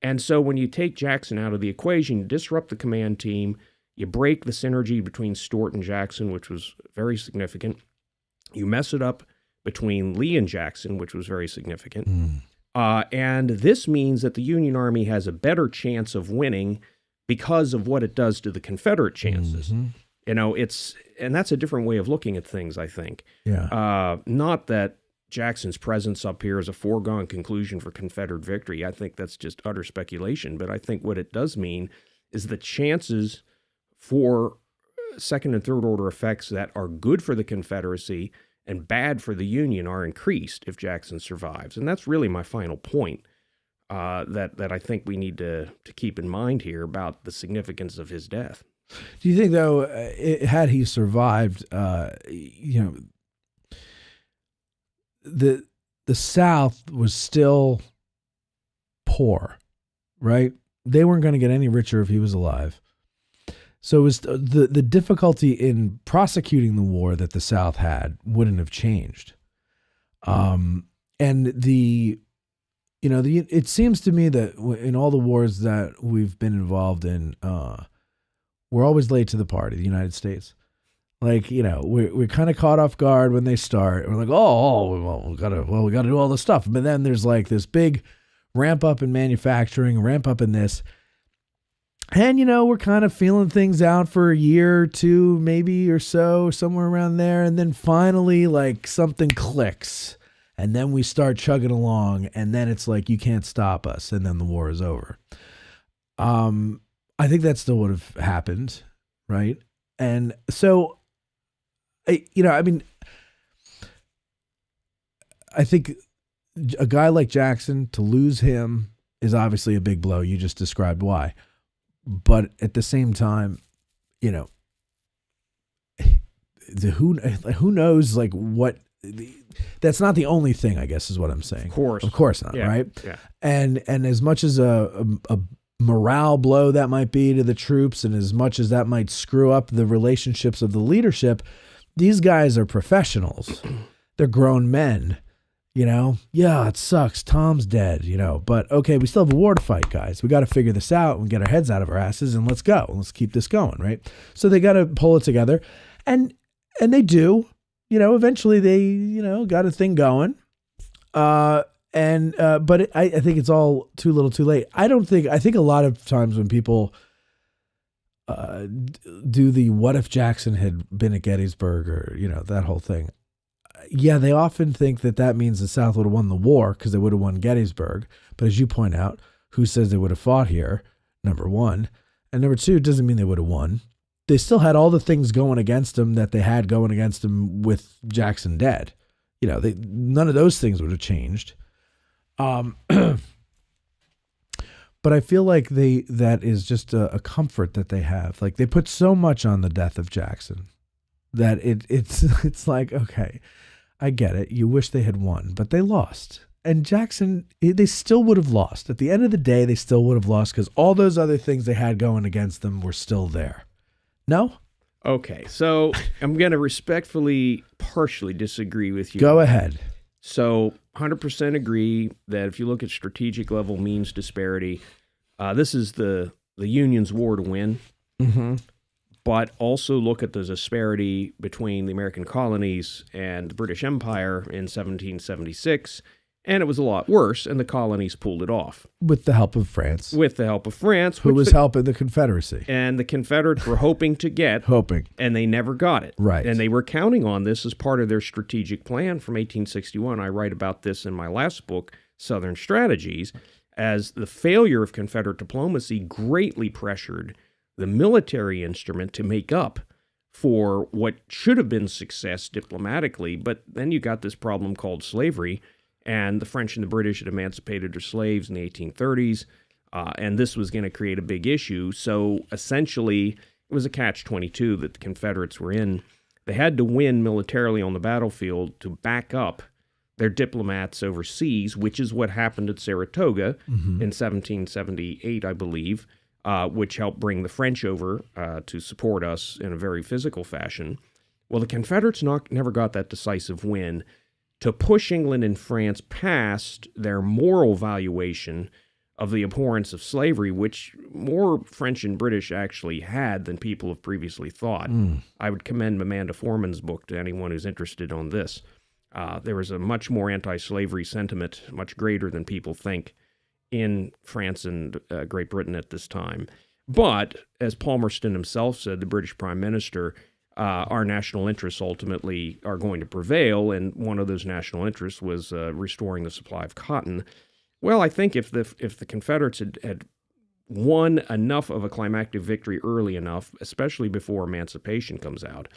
And so when you take Jackson out of the equation, you disrupt the command team, you break the synergy between Stuart and Jackson, which was very significant. You mess it up between Lee and Jackson, which was very significant. And this means that the Union Army has a better chance of winning because of what it does to the Confederate chances. And that's a different way of looking at things, I think. Not that Jackson's presence up here is a foregone conclusion for Confederate victory. I think that's just utter speculation. But I think what it does mean is the chances for second and third order effects that are good for the Confederacy and bad for the Union are increased if Jackson survives. And that's really my final point that I think we need to keep in mind here about the significance of his death. Do you think, though, had he survived, the South was still poor, right? They weren't going to get any richer if he was alive. So it was the difficulty in prosecuting the war that the South had wouldn't have changed. And it seems to me that in all the wars that we've been involved in, we're always late to the party, the United States. Like, we're kind of caught off guard when they start. We're like, we got to do all this stuff. But then there's like this big ramp up in manufacturing, ramp up in this. And, we're kind of feeling things out for a year or two, maybe or so, somewhere around there. And then finally, like, something clicks. And then we start chugging along. And then it's like, you can't stop us. And then the war is over. I think that still would have happened, right? And so, I think a guy like Jackson, to lose him is obviously a big blow. You just described why. But at the same time, who knows, like, what... That's not the only thing, I guess, is what I'm saying. Of course not, right? Yeah. And as much as a morale blow that might be to the troops, and as much as that might screw up the relationships of the leadership, these guys are professionals. They're grown men, Yeah, it sucks. Tom's dead, But, okay, we still have a war to fight, guys. We got to figure this out and get our heads out of our asses, and let's go. Let's keep this going, right? So they got to pull it together. And they do. Eventually they, got a thing going. But I think it's all too little too late. I think a lot of times when people do the what if Jackson had been at Gettysburg or, that whole thing, yeah, they often think that means the South would have won the war because they would have won Gettysburg. But as you point out, who says they would have fought here? Number one. And number two, it doesn't mean they would have won. They still had all the things going against them that they had going against them with Jackson dead. None of those things would have changed. But I feel like that is just a comfort that they have. Like, they put so much on the death of Jackson that it's like, okay, I get it. You wish they had won, but they lost. And Jackson, they still would have lost. At the end of the day, they still would have lost because all those other things they had going against them were still there. No? Okay, so I'm going to respectfully, partially disagree with you. Go ahead. So 100% agree that if you look at strategic level means disparity, this is the Union's war to win. Mm-hmm. But also look at the disparity between the American colonies and the British Empire in 1776. And it was a lot worse, and the colonies pulled it off. With the help of France. Who was helping the Confederacy. And the Confederates were hoping to get. And they never got it. Right. And they were counting on this as part of their strategic plan from 1861. I write about this in my last book, Southern Strategies, as the failure of Confederate diplomacy greatly pressured the military instrument to make up for what should have been success diplomatically. But then you got this problem called slavery. And the French and the British had emancipated their slaves in the 1830s, and this was going to create a big issue. So essentially, it was a catch-22 that the Confederates were in. They had to win militarily on the battlefield to back up their diplomats overseas, which is what happened at Saratoga in 1778, I believe, which helped bring the French over to support us in a very physical fashion. Well, the Confederates never got that decisive win to push England and France past their moral valuation of the abhorrence of slavery, which more French and British actually had than people have previously thought. I would commend Amanda Foreman's book to anyone who's interested on this. There was a much more anti-slavery sentiment, much greater than people think, in France and Great Britain at this time. But, as Palmerston himself said, the British Prime Minister, our national interests ultimately are going to prevail, and one of those national interests was restoring the supply of cotton. Well, I think if the Confederates had won enough of a climactic victory early enough, especially before emancipation comes out,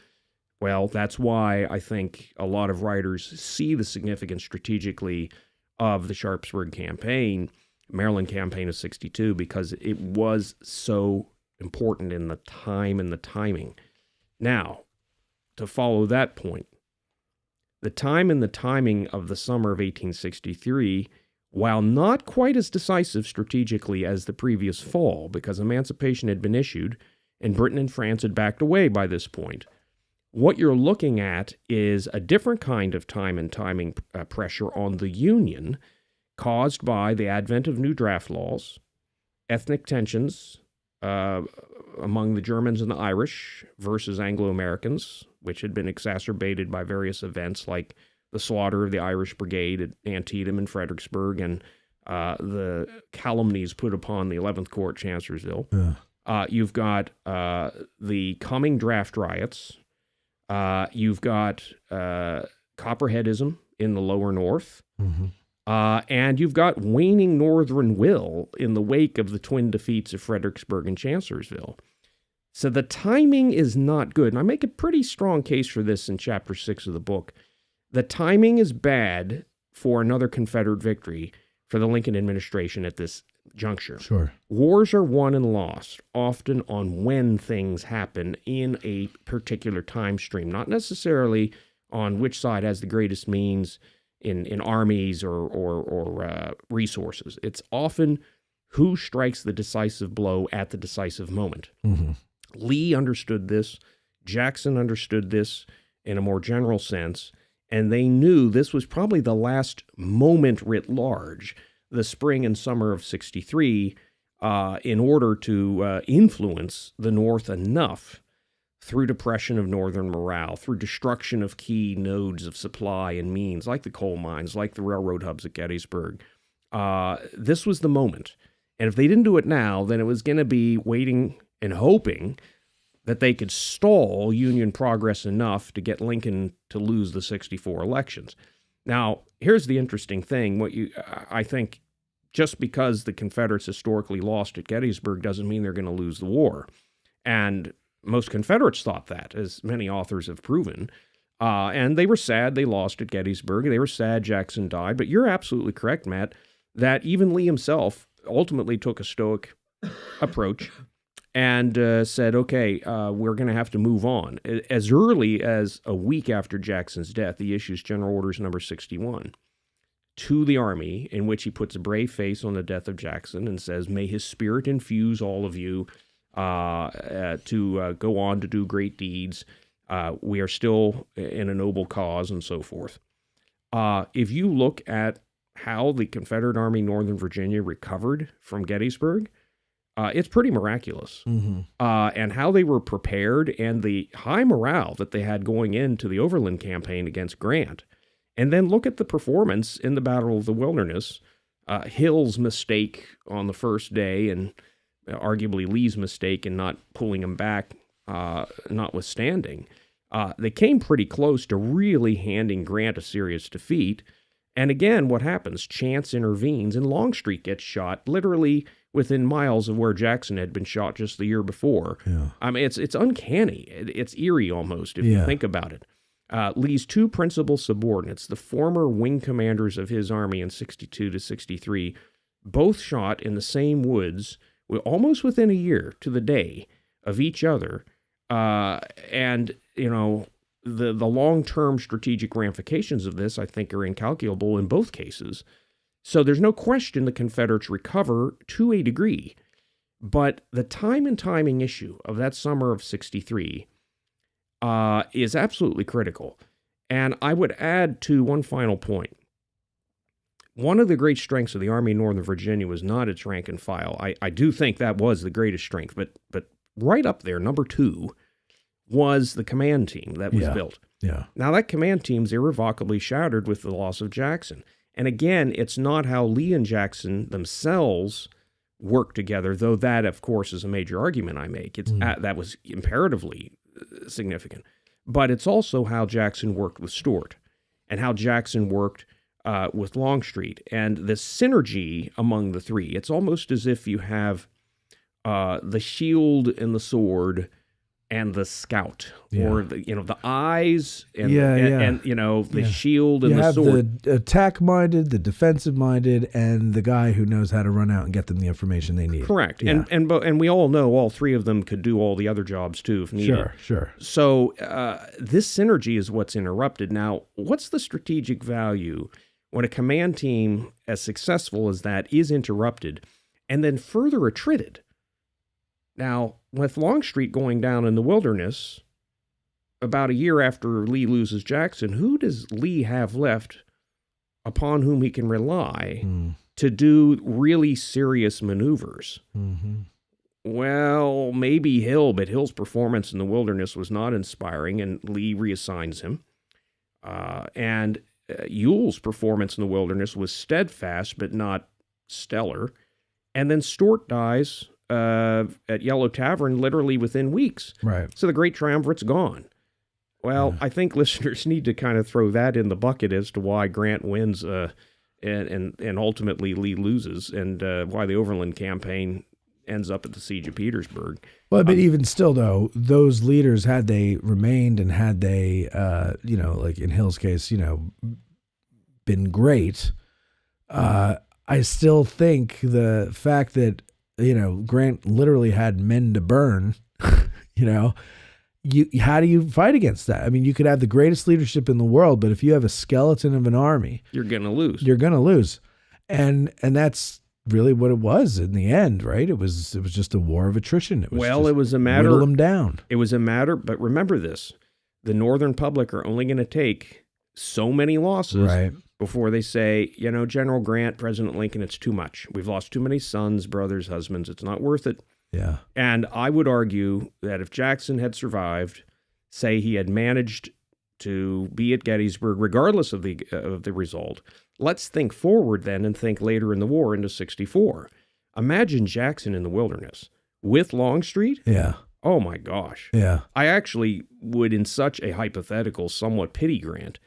well, that's why I think a lot of writers see the significance strategically of the Sharpsburg Campaign, Maryland Campaign of 62, because it was so important in the time and the timing. Now, to follow that point, the time and the timing of the summer of 1863, while not quite as decisive strategically as the previous fall, because emancipation had been issued and Britain and France had backed away by this point, what you're looking at is a different kind of time and timing pressure on the Union caused by the advent of new draft laws, ethnic tensions, among the Germans and the Irish versus Anglo-Americans, which had been exacerbated by various events like the slaughter of the Irish Brigade at Antietam and Fredericksburg and the calumnies put upon the 11th Court, Chancellorsville. Yeah. You've got the coming draft riots. You've got Copperheadism in the lower north. Mm-hmm. And you've got waning Northern will in the wake of the twin defeats of Fredericksburg and Chancellorsville. So the timing is not good. And I make a pretty strong case for this in Chapter 6 of the book. The timing is bad for another Confederate victory for the Lincoln administration at this juncture. Sure. Wars are won and lost often on when things happen in a particular time stream, not necessarily on which side has the greatest means in armies or resources. It's often who strikes the decisive blow at the decisive moment. Mm-hmm. Lee understood this. Jackson understood this in a more general sense, and they knew this was probably the last moment writ large, the spring and summer of 63, in order to influence the North enough through depression of Northern morale, through destruction of key nodes of supply and means, like the coal mines, like the railroad hubs at Gettysburg. This was the moment. And if they didn't do it now, then it was going to be waiting and hoping that they could stall Union progress enough to get Lincoln to lose the 64 elections. Now, here's the interesting thing. I think just because the Confederates historically lost at Gettysburg doesn't mean they're going to lose the war. And most Confederates thought that, as many authors have proven. And they were sad they lost at Gettysburg. They were sad Jackson died. But you're absolutely correct, Matt, that even Lee himself ultimately took a stoic approach and said, okay, we're going to have to move on. As early as a week after Jackson's death, he issues General Orders number 61 to the Army, in which he puts a brave face on the death of Jackson and says, may his spirit infuse all of you to go on to do great deeds. We are still in a noble cause, and so forth. If you look at how the Confederate Army Northern Virginia recovered from Gettysburg, it's pretty miraculous. Mm-hmm. And how they were prepared and the high morale that they had going into the Overland Campaign against Grant. And then look at the performance in the Battle of the Wilderness. Hill's mistake on the first day, and arguably Lee's mistake in not pulling him back, notwithstanding. They came pretty close to really handing Grant a serious defeat. And again, what happens? Chance intervenes, and Longstreet gets shot literally within miles of where Jackson had been shot just the year before. Yeah. I mean, it's uncanny. It's eerie almost, if you think about it. Lee's two principal subordinates, the former wing commanders of his army in 62 to 63, both shot in the same woods almost within a year to the day of each other. And, you know, the long-term strategic ramifications of this, I think, are incalculable in both cases. So there's no question the Confederates recover to a degree. But the time and timing issue of that summer of 63 is absolutely critical. And I would add to one final point. One of the great strengths of the Army of Northern Virginia was not its rank and file. I do think that was the greatest strength, but right up there, number 2, was the command team that was built. Yeah. Now, that command team's irrevocably shattered with the loss of Jackson. And again, it's not how Lee and Jackson themselves work together, though that, of course, is a major argument I make. That was imperatively significant. But it's also how Jackson worked with Stuart and how Jackson worked with Longstreet, and the synergy among the three. It's almost as if you have the shield and the sword and the scout, or the eyes and the shield and the sword. You have the attack-minded, the defensive-minded, and the guy who knows how to run out and get them the information they need. Correct. Yeah. And we all know all three of them could do all the other jobs too if needed. Sure. So this synergy is what's interrupted. Now, what's the strategic value when a command team as successful as that is interrupted and then further attrited? Now, with Longstreet going down in the Wilderness, about a year after Lee loses Jackson, who does Lee have left upon whom he can rely to do really serious maneuvers? Mm-hmm. Well, maybe Hill, but Hill's performance in the Wilderness was not inspiring, and Lee reassigns him. And Ewell's performance in the Wilderness was steadfast, but not stellar. And then Stuart dies at Yellow Tavern literally within weeks. Right. So the Great Triumvirate's gone. Well, I think listeners need to kind of throw that in the bucket as to why Grant wins and ultimately Lee loses, and why the Overland Campaign ends up at the Siege of Petersburg. Well, but even still, though, those leaders, had they remained and had they, like in Hill's case, been great, I still think the fact that, Grant literally had men to burn, how do you fight against that? I mean, you could have the greatest leadership in the world, but if you have a skeleton of an army, you're going to lose. You're going to lose. And that's really what it was in the end, right? It was just a war of attrition. It was a matter, whittle them down. It was a matter, but remember this, the Northern public are only going to take so many losses before they say, General Grant, President Lincoln, it's too much. We've lost too many sons, brothers, husbands. It's not worth it. Yeah. And I would argue that if Jackson had survived, say he had managed to be at Gettysburg, regardless of the result, let's think forward then and think later in the war into 64. Imagine Jackson in the Wilderness with Longstreet. Yeah. oh my gosh. Yeah. I actually would, in such a hypothetical, somewhat pity Grant.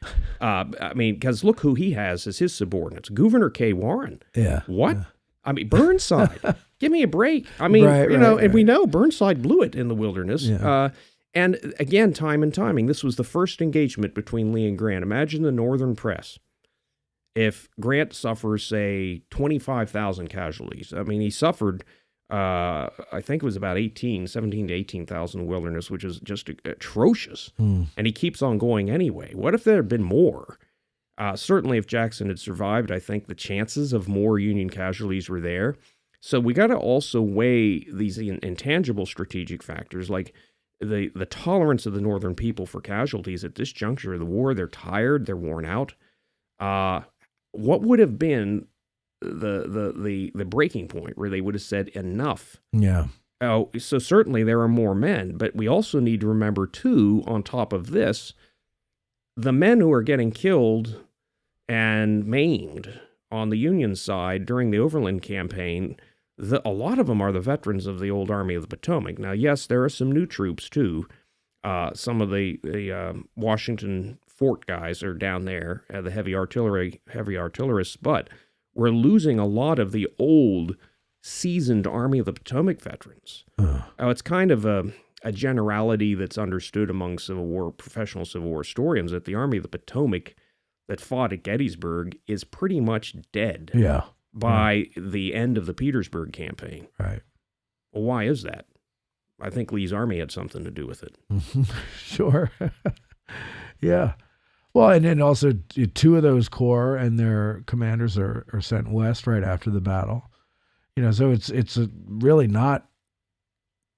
I mean, because look who he has as his subordinates. Governor K. Warren. Yeah. What? Yeah. I mean, Burnside. Give me a break. I mean, and we know Burnside blew it in the wilderness. Yeah. And again, time and timing. This was the first engagement between Lee and Grant. Imagine the Northern press. If Grant suffers, say, 25,000 casualties. I mean, he suffered, I think it was about 17 to 18,000 wilderness, which is just atrocious. And he keeps on going anyway. What if there had been more? Certainly, if Jackson had survived, I think the chances of more Union casualties were there. So we got to also weigh these intangible strategic factors, like the tolerance of the Northern people for casualties at this juncture of the war. They're tired, they're worn out. What would have been the breaking point where they would have said enough? Yeah. Oh, so certainly there are more men, but we also need to remember too, on top of this, the men who are getting killed and maimed on the Union side during the Overland Campaign, a lot of them are the veterans of the old Army of the Potomac. Now, yes, there are some new troops too. Some of the Washington Fort guys are down there, the heavy artillerists, but we're losing a lot of the old, seasoned Army of the Potomac veterans. It's kind of a generality that's understood among professional Civil War historians, that the Army of the Potomac that fought at Gettysburg is pretty much dead by the end of the Petersburg Campaign. Right. Well, why is that? I think Lee's army had something to do with it. Sure. Yeah. Well, and then also two of those corps and their commanders are sent west right after the battle. You know, so it's really not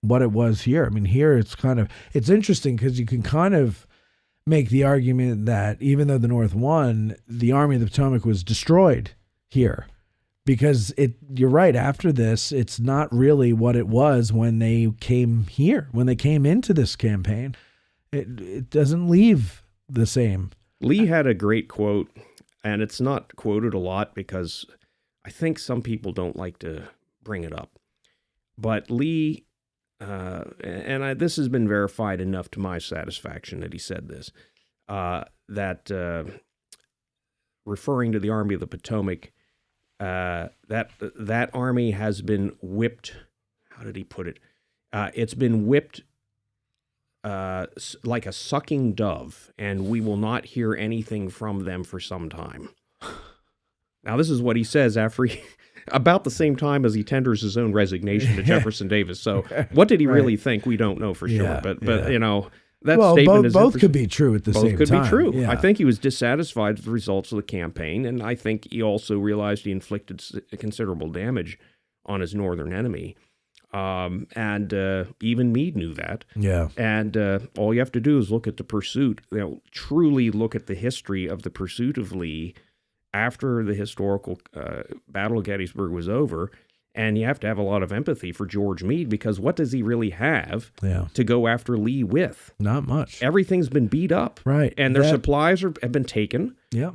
what it was here. I mean, here it's interesting because you can kind of make the argument that even though the North won, the Army of the Potomac was destroyed here, because you're right, after this, it's not really what it was when they came here, when they came into this campaign. It doesn't leave the same. Lee had a great quote, and it's not quoted a lot because I think some people don't like to bring it up. But Lee, this has been verified enough to my satisfaction that he said this, that referring to the Army of the Potomac, that army has been whipped. How did he put it? It's been whipped like a sucking dove, and we will not hear anything from them for some time. Now, this is what he says after about the same time as he tenders his own resignation to Jefferson Davis. So what did he really think? We don't know for sure. But you know, that statement is both could be true at the same time. Both could be true. Yeah. I think he was dissatisfied with the results of the campaign, and I think he also realized he inflicted considerable damage on his northern enemy. And even Meade knew that. Yeah. And all you have to do is look at the pursuit, truly look at the history of the pursuit of Lee after the historical Battle of Gettysburg was over. And you have to have a lot of empathy for George Meade, because what does he really have to go after Lee with? Not much. Everything's been beat up. Right. And their supplies have been taken. Yeah.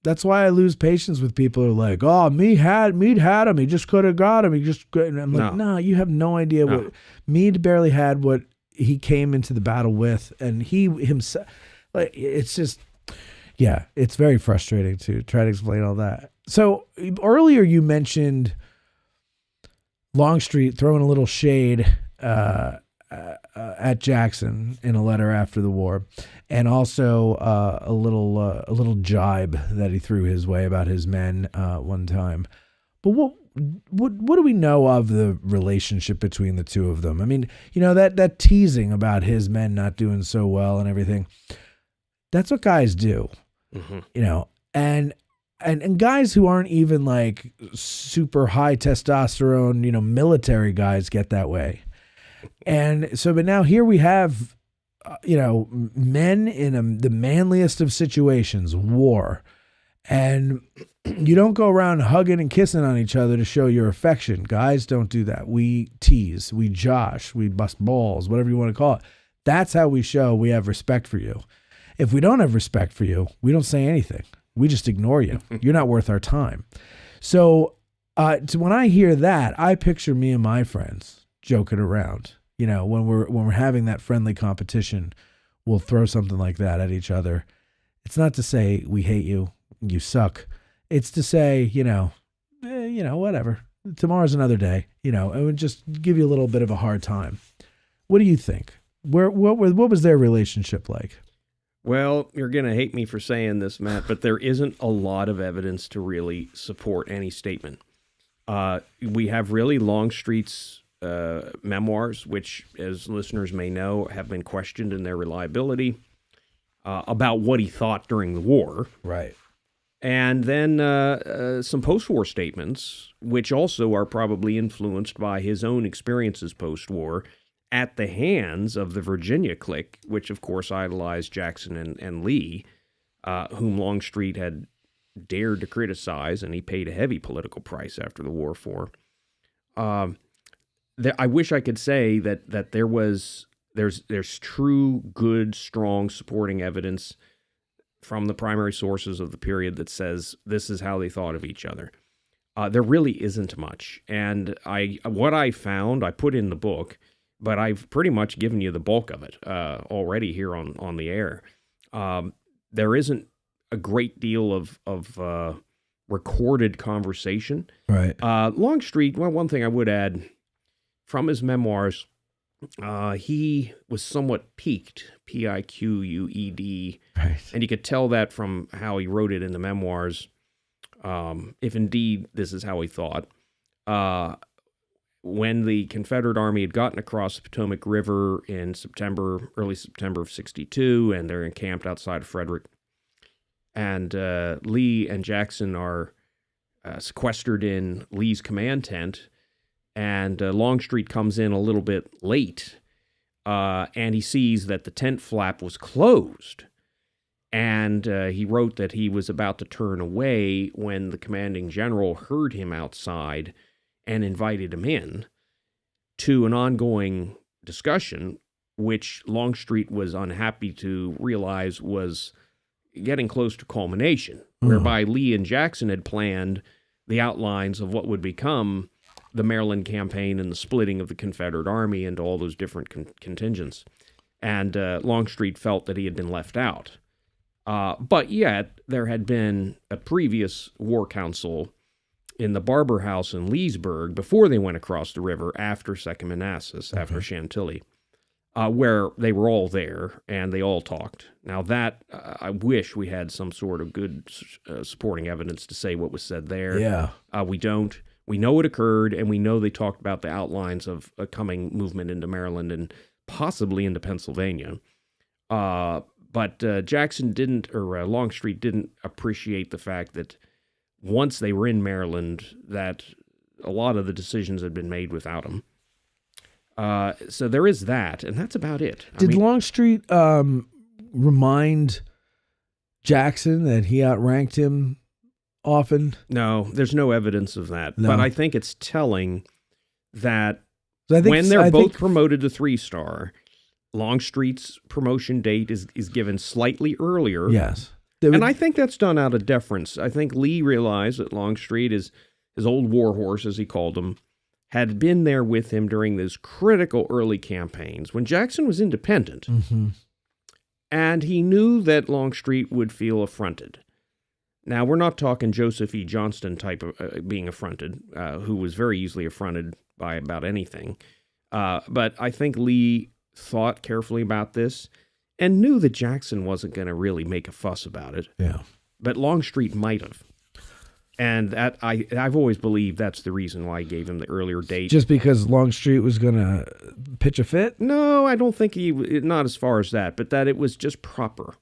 That's why I lose patience with people who are like, oh, Meade had him. He just could have got him. And I'm like, no, you have no idea what Meade barely had what he came into the battle with. And he himself, like, it's just, yeah, it's very frustrating to try to explain all that. So earlier you mentioned Longstreet throwing a little shade at Jackson in a letter after the war, and also a little jibe that he threw his way about his men one time. But what do we know of the relationship between the two of them? I mean, that teasing about his men not doing so well and everything. That's what guys do, and guys who aren't even like super high testosterone, military guys get that way. And so, but now here we have, men in the manliest of situations, war. And you don't go around hugging and kissing on each other to show your affection. Guys don't do that. We tease, we josh, we bust balls, whatever you want to call it. That's how we show we have respect for you. If we don't have respect for you, we don't say anything. We just ignore you. You're not worth our time. So when I hear that, I picture me and my friends joking around, You know, when we're having that friendly competition, we'll throw something like that at each other. It's not to say we hate you, you suck. It's to say, whatever. Tomorrow's another day. It would just give you a little bit of a hard time. What do you think? What was their relationship like? Well, you're going to hate me for saying this, Matt, but there isn't a lot of evidence to really support any statement. We have really Longstreet's memoirs, which, as listeners may know, have been questioned in their reliability about what he thought during the war. Right. And then some post-war statements, which also are probably influenced by his own experiences post-war at the hands of the Virginia clique, which, of course, idolized Jackson and Lee, whom Longstreet had dared to criticize, and he paid a heavy political price after the war for. I wish I could say that there's true, good, strong supporting evidence from the primary sources of the period that says this is how they thought of each other. There really isn't much. And what I found, I put in the book, but I've pretty much given you the bulk of it already here on the air. There isn't a great deal of recorded conversation. Right. Longstreet, well, one thing I would add, from his memoirs, he was somewhat piqued, Piqued, Right. and you could tell that from how he wrote it in the memoirs, if indeed this is how he thought. When the Confederate Army had gotten across the Potomac River in early September of 1962, and they're encamped outside of Frederick, and Lee and Jackson are sequestered in Lee's command tent, and Longstreet comes in a little bit late, and he sees that the tent flap was closed. And he wrote that he was about to turn away when the commanding general heard him outside and invited him in to an ongoing discussion, which Longstreet was unhappy to realize was getting close to culmination, whereby Lee and Jackson had planned the outlines of what would become the Maryland campaign and the splitting of the Confederate Army into all those different contingents. And Longstreet felt that he had been left out. But yet, there had been a previous war council in the Barber House in Leesburg before they went across the river after Second Manassas, after Chantilly, where they were all there and they all talked. Now that, I wish we had some sort of good supporting evidence to say what was said there. Yeah. We don't. We know it occurred, and we know they talked about the outlines of a coming movement into Maryland and possibly into Pennsylvania. But Jackson didn't, or Longstreet didn't appreciate the fact that once they were in Maryland, that a lot of the decisions had been made without him. So there is that, and that's about it. Did Longstreet remind Jackson that he outranked him often? No, there's no evidence of that. No. But I think it's telling that I think, when they're both promoted to 3-star, Longstreet's promotion date is given slightly earlier. Yes. And I think that's done out of deference. I think Lee realized that Longstreet, his old war horse, as he called him, had been there with him during those critical early campaigns when Jackson was independent. Mm-hmm. And he knew that Longstreet would feel affronted. Now, we're not talking Joseph E. Johnston type of being affronted, who was very easily affronted by about anything. But I think Lee thought carefully about this and knew that Jackson wasn't going to really make a fuss about it. Yeah. But Longstreet might have. And that I've always believed that's the reason why he gave him the earlier date. Just because Longstreet was going to pitch a fit? No, I don't think not as far as that, but that it was just proper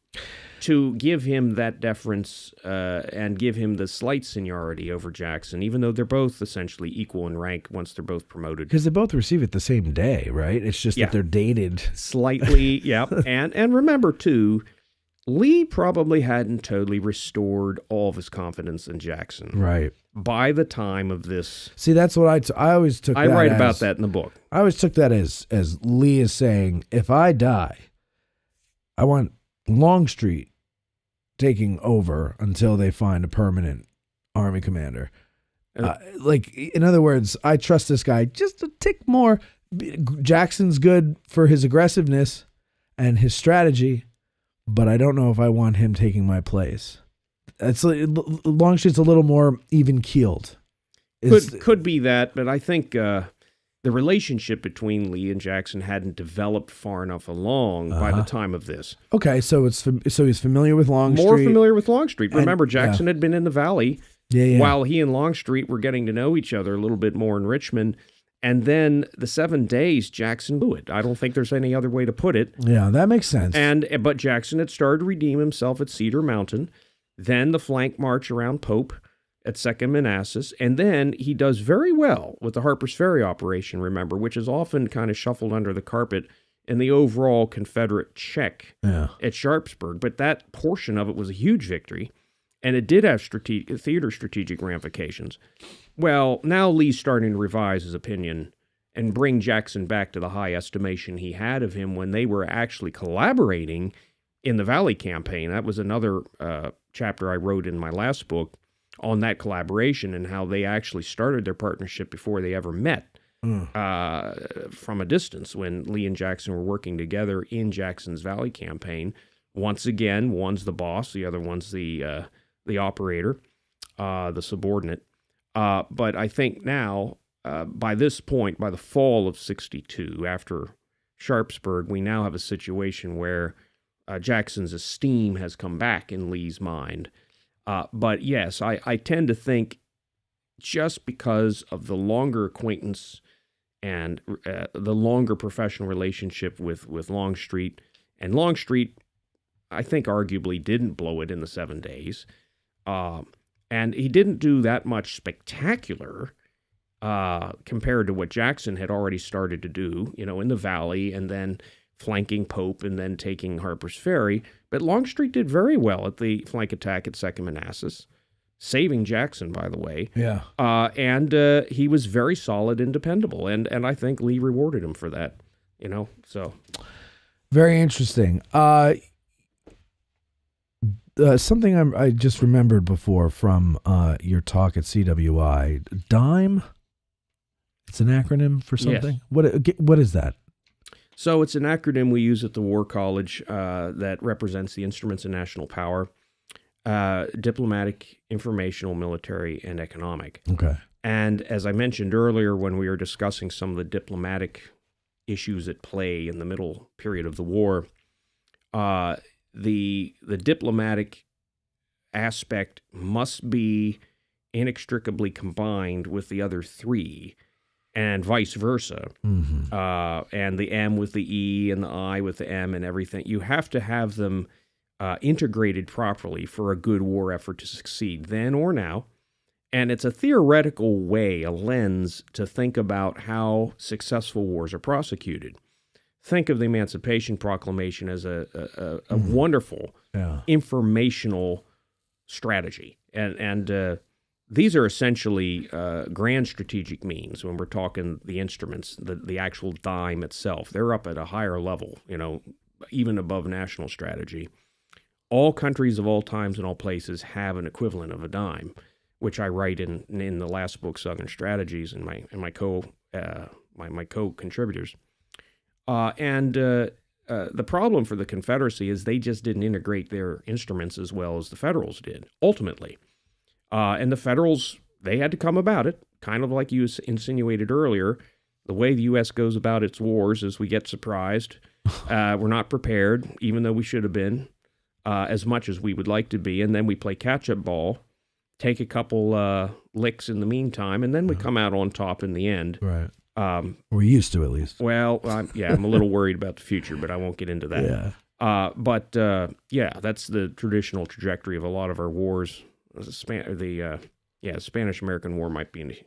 to give him that deference and give him the slight seniority over Jackson, even though they're both essentially equal in rank once they're both promoted. Because they both receive it the same day, right? It's just that they're dated. Slightly, yeah. And remember, too, Lee probably hadn't totally restored all of his confidence in Jackson. Right. By the time of this. See, that's what I always took I that write as, about that in the book. I always took that as Lee is saying, if I die, I want Longstreet taking over until they find a permanent army commander. In other words, I trust this guy just a tick more Jackson's good for his aggressiveness and his strategy, but I don't know if I want him taking my place. Longstreet's a little more even keeled. Could be that, but I think the relationship between Lee and Jackson hadn't developed far enough along by the time of this. Okay, so he's familiar with Longstreet. More familiar with Longstreet. Remember, Jackson had been in the Valley while he and Longstreet were getting to know each other a little bit more in Richmond. And then the 7 days, Jackson blew it. I don't think there's any other way to put it. Yeah, that makes sense. But Jackson had started to redeem himself at Cedar Mountain, then the flank march around Pope at Second Manassas, and then he does very well with the Harper's Ferry operation, remember, which is often kind of shuffled under the carpet in the overall Confederate check at Sharpsburg. But that portion of it was a huge victory, and it did have strategic ramifications. Well, now Lee's starting to revise his opinion and bring Jackson back to the high estimation he had of him when they were actually collaborating in the Valley Campaign. That was another chapter I wrote in my last book on that collaboration and how they actually started their partnership before they ever met from a distance when Lee and Jackson were working together in Jackson's Valley Campaign. Once again, one's the boss, the other one's the operator, the subordinate. But I think now, by this point, by the fall of 62, after Sharpsburg, we now have a situation where Jackson's esteem has come back in Lee's mind. But yes, I tend to think just because of the longer acquaintance and the longer professional relationship with Longstreet, and Longstreet, I think, arguably didn't blow it in the 7 days. And he didn't do that much spectacular compared to what Jackson had already started to do, in the Valley and then flanking Pope and then taking Harper's Ferry. But Longstreet did very well at the flank attack at Second Manassas, saving Jackson, by the way. Yeah. And he was very solid and dependable. And I think Lee rewarded him for that, so. Very interesting. Something I just remembered before from your talk at CWI, DIME. It's an acronym for something. Yes. What is that? So it's an acronym we use at the War College that represents the instruments of national power: diplomatic, informational, military, and economic. Okay. And as I mentioned earlier, when we were discussing some of the diplomatic issues at play in the middle period of the war, the diplomatic aspect must be inextricably combined with the other three, and vice versa. Mm-hmm. And the M with the E and the I with the M and everything. You have to have them integrated properly for a good war effort to succeed, then or now. And it's a theoretical way, a lens, to think about how successful wars are prosecuted. Think of the Emancipation Proclamation as a wonderful informational strategy. And these are essentially grand strategic means when we're talking the instruments, the actual dime itself. They're up at a higher level, even above national strategy. All countries of all times and all places have an equivalent of a dime, which I write in the last book, Southern Strategies, and my co-contributors. The problem for the Confederacy is they just didn't integrate their instruments as well as the Federals did, ultimately. And the Federals, they had to come about it, kind of like you insinuated earlier. The way the U.S. goes about its wars is we get surprised. We're not prepared, even though we should have been, as much as we would like to be. And then we play catch-up ball, take a couple licks in the meantime, and then we come out on top in the end. Right. We're used to, at least. Well, I'm a little worried about the future, but I won't get into that. Yeah. That's the traditional trajectory of a lot of our wars. The Spanish-American War might be,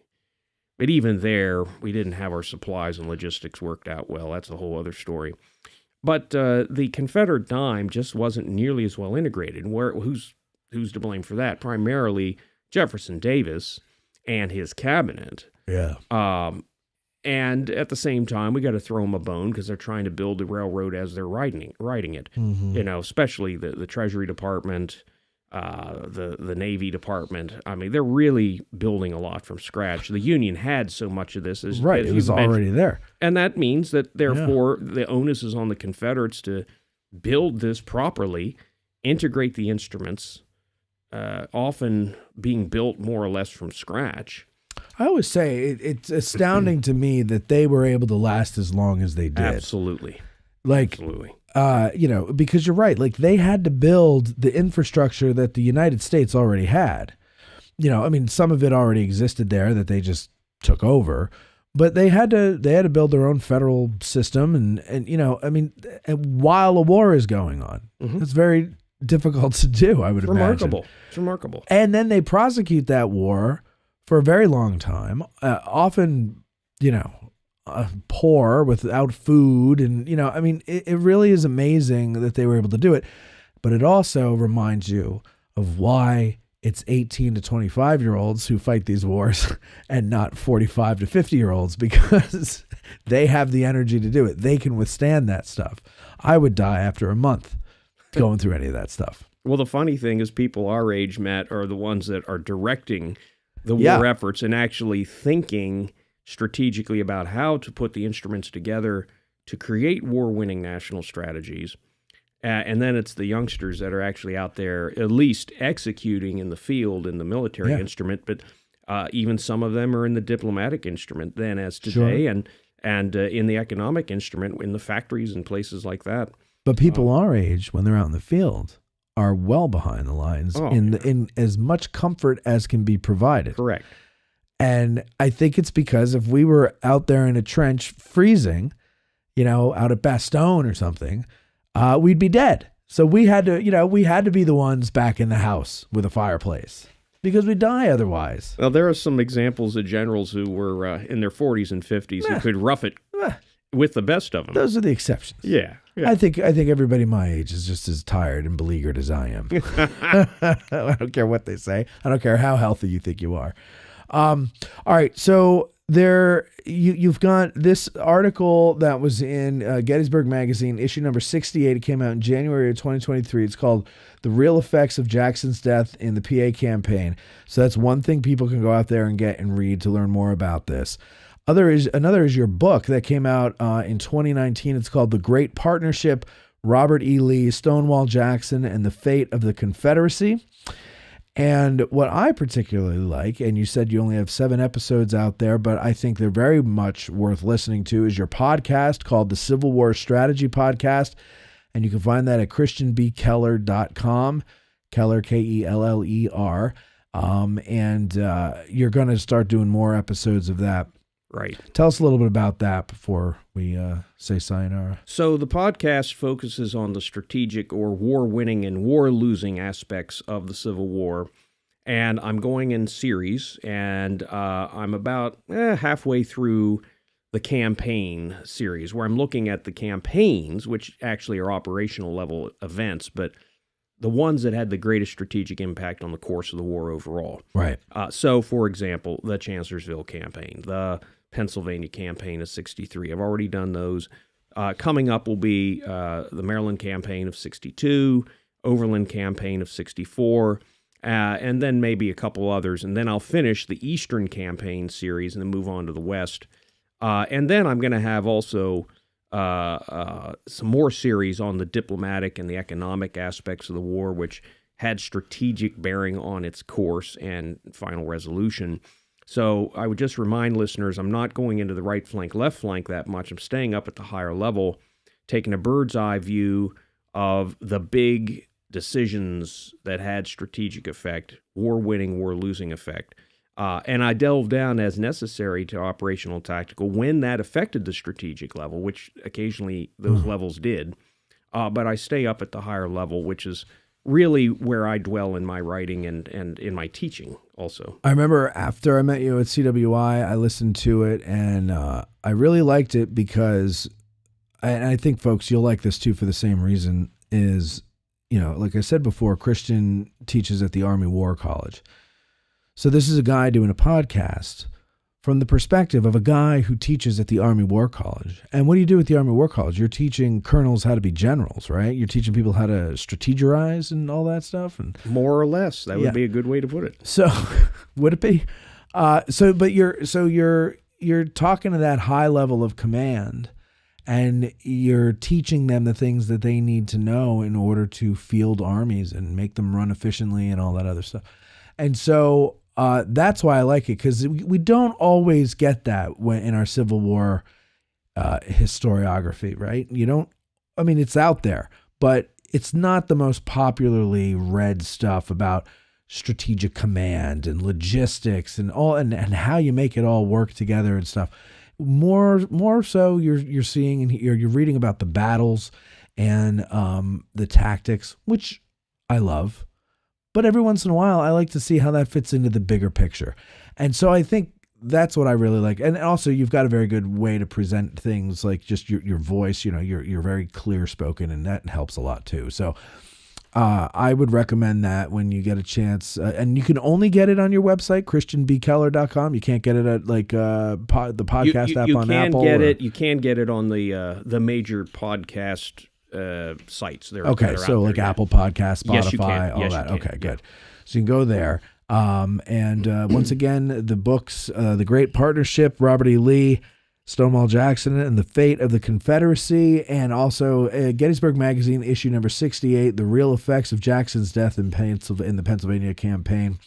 but even there, we didn't have our supplies and logistics worked out well. That's a whole other story. But the Confederate dime just wasn't nearly as well integrated. Who's to blame for that? Primarily Jefferson Davis and his cabinet. Yeah. And at the same time, we got to throw them a bone because they're trying to build the railroad as they're riding it. Mm-hmm. Especially the Treasury Department, the Navy Department. I mean, they're really building a lot from scratch. The Union had so much of this. As It was already there. And that means that, therefore, the onus is on the Confederates to build this properly, integrate the instruments, often being built more or less from scratch. I always say it's astounding to me that they were able to last as long as they did. Absolutely. Absolutely. Because you're right. Like, they had to build the infrastructure that the United States already had. Some of it already existed there that they just took over, but they had to build their own federal system. And while a war is going on, it's very difficult to do, I would imagine. It's remarkable. And then they prosecute that war for a very long time, often, poor, without food. And, it really is amazing that they were able to do it. But it also reminds you of why it's 18 to 25-year-olds who fight these wars and not 45 to 50-year-olds, because they have the energy to do it. They can withstand that stuff. I would die after a month going through any of that stuff. Well, the funny thing is, people our age, Matt, are the ones that are directing the war efforts and actually thinking strategically about how to put the instruments together to create war-winning national strategies. And then it's the youngsters that are actually out there at least executing in the field in the military instrument, but even some of them are in the diplomatic instrument then as today, and in the economic instrument in the factories and places like that. But people our age, when they're out in the field, are well behind the lines in as much comfort as can be provided. Correct. And I think it's because if we were out there in a trench freezing, out at Bastogne or something, we'd be dead. So we had to be the ones back in the house with a fireplace, because we'd die otherwise. Well, there are some examples of generals who were in their 40s and 50s who could rough it with the best of them. Those are the exceptions. Yeah. I think everybody my age is just as tired and beleaguered as I am. I don't care what they say. I don't care how healthy you think you are. All right, so you've got this article that was in Gettysburg Magazine, issue number 68. It came out in January of 2023. It's called "The Real Effects of Jackson's Death in the PA Campaign." So that's one thing people can go out there and get and read to learn more about this. Another is your book that came out in 2019. It's called "The Great Partnership: Robert E. Lee, Stonewall Jackson, and the Fate of the Confederacy." And what I particularly like, and you said you only have 7 episodes out there, but I think they're very much worth listening to, is your podcast called the Civil War Strategy Podcast. And you can find that at christianbkeller.com, Keller, Keller. And you're going to start doing more episodes of that. Right. Tell us a little bit about that before we say sayonara. So the podcast focuses on the strategic or war-winning and war-losing aspects of the Civil War. And I'm going in series, and I'm about halfway through the campaign series, where I'm looking at the campaigns, which actually are operational level events, but the ones that had the greatest strategic impact on the course of the war overall. Right. So, for example, the Chancellorsville Campaign, the Pennsylvania Campaign of 63. I've already done those. Coming up will be the Maryland Campaign of 62, Overland Campaign of 64, and then maybe a couple others. And then I'll finish the Eastern Campaign series and then move on to the West. And then I'm going to have also some more series on the diplomatic and the economic aspects of the war, which had strategic bearing on its course and final resolution. So I would just remind listeners, I'm not going into the right flank, left flank that much. I'm staying up at the higher level, taking a bird's eye view of the big decisions that had strategic effect, war-winning, war-losing effect. And I delve down as necessary to operational tactical when that affected the strategic level, which occasionally those levels did. But I stay up at the higher level, which is really where I dwell in my writing and in my teaching also. I remember after I met you at CWI, I listened to it, and I really liked it because, and I think, folks, you'll like this too for the same reason, is, like I said before, Christian teaches at the Army War College. So this is a guy doing a podcast from the perspective of a guy who teaches at the Army War College. And what do you do at the Army War College? You're teaching colonels how to be generals, right? You're teaching people how to strategize and all that stuff. And More or less, that would be a good way to put it. so, would it be? But you're talking to that high level of command, and you're teaching them the things that they need to know in order to field armies and make them run efficiently and all that other stuff. And so that's why I like it, because we don't always get that when in our Civil War historiography, right? It's out there, but it's not the most popularly read stuff about strategic command and logistics and all, and how you make it all work together and stuff. More so, you're seeing and you're reading about the battles and the tactics, which I love. But every once in a while, I like to see how that fits into the bigger picture. And so I think that's what I really like. And also, you've got a very good way to present things, like just your voice. You're very clear spoken, and that helps a lot too. So I would recommend that when you get a chance. And you can only get it on your website, christianbkeller.com. You can't get it at the podcast app on Apple. You can get it on the major podcast sites. Okay, so like Apple Podcasts, Spotify, yes, you can. all Yes, that. you can. Okay, good. So you can go there. And once again, the books, The Great Partnership, Robert E. Lee, Stonewall Jackson, and the Fate of the Confederacy, and also Gettysburg Magazine, issue number 68, The Real Effects of Jackson's Death in the Pennsylvania Campaign.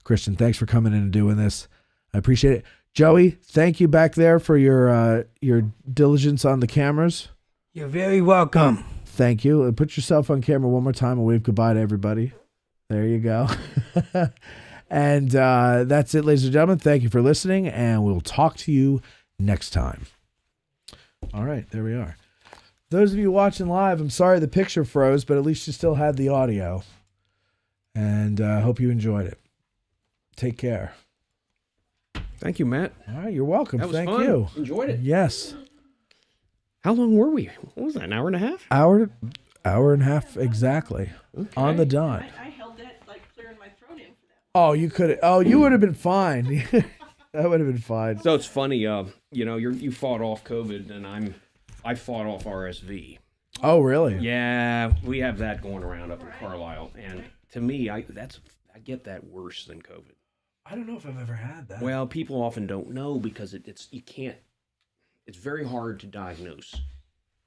Christian, thanks for coming in and doing this. I appreciate it. Joey, thank you back there for your diligence on the cameras. You're very welcome. Thank you. Put yourself on camera one more time and wave goodbye to everybody. There you go. And that's it, ladies and gentlemen. Thank you for listening, and we'll talk to you next time. All right, there we are. Those of you watching live, I'm sorry the picture froze, but at least you still had the audio. And I hope you enjoyed it. Take care. Thank you, Matt. All right, you're welcome. That was Thank fun. you. Enjoyed it. Yes. How long were we? What was that, an hour and a half? Hour and a half exactly. Okay. On the dot. I held that like clearing my throat in for that. Oh, you could. Oh, you would have been fine. That would have been fine. So it's funny, you fought off COVID, and I fought off RSV. Oh, really? Yeah, we have that going around up in Carlisle, and to me, I get that worse than COVID. I don't know if I've ever had that. Well, people often don't know because it's very hard to diagnose,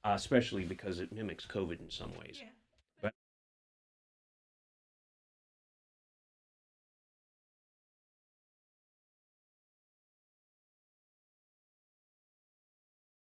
especially because it mimics COVID in some ways. Yeah.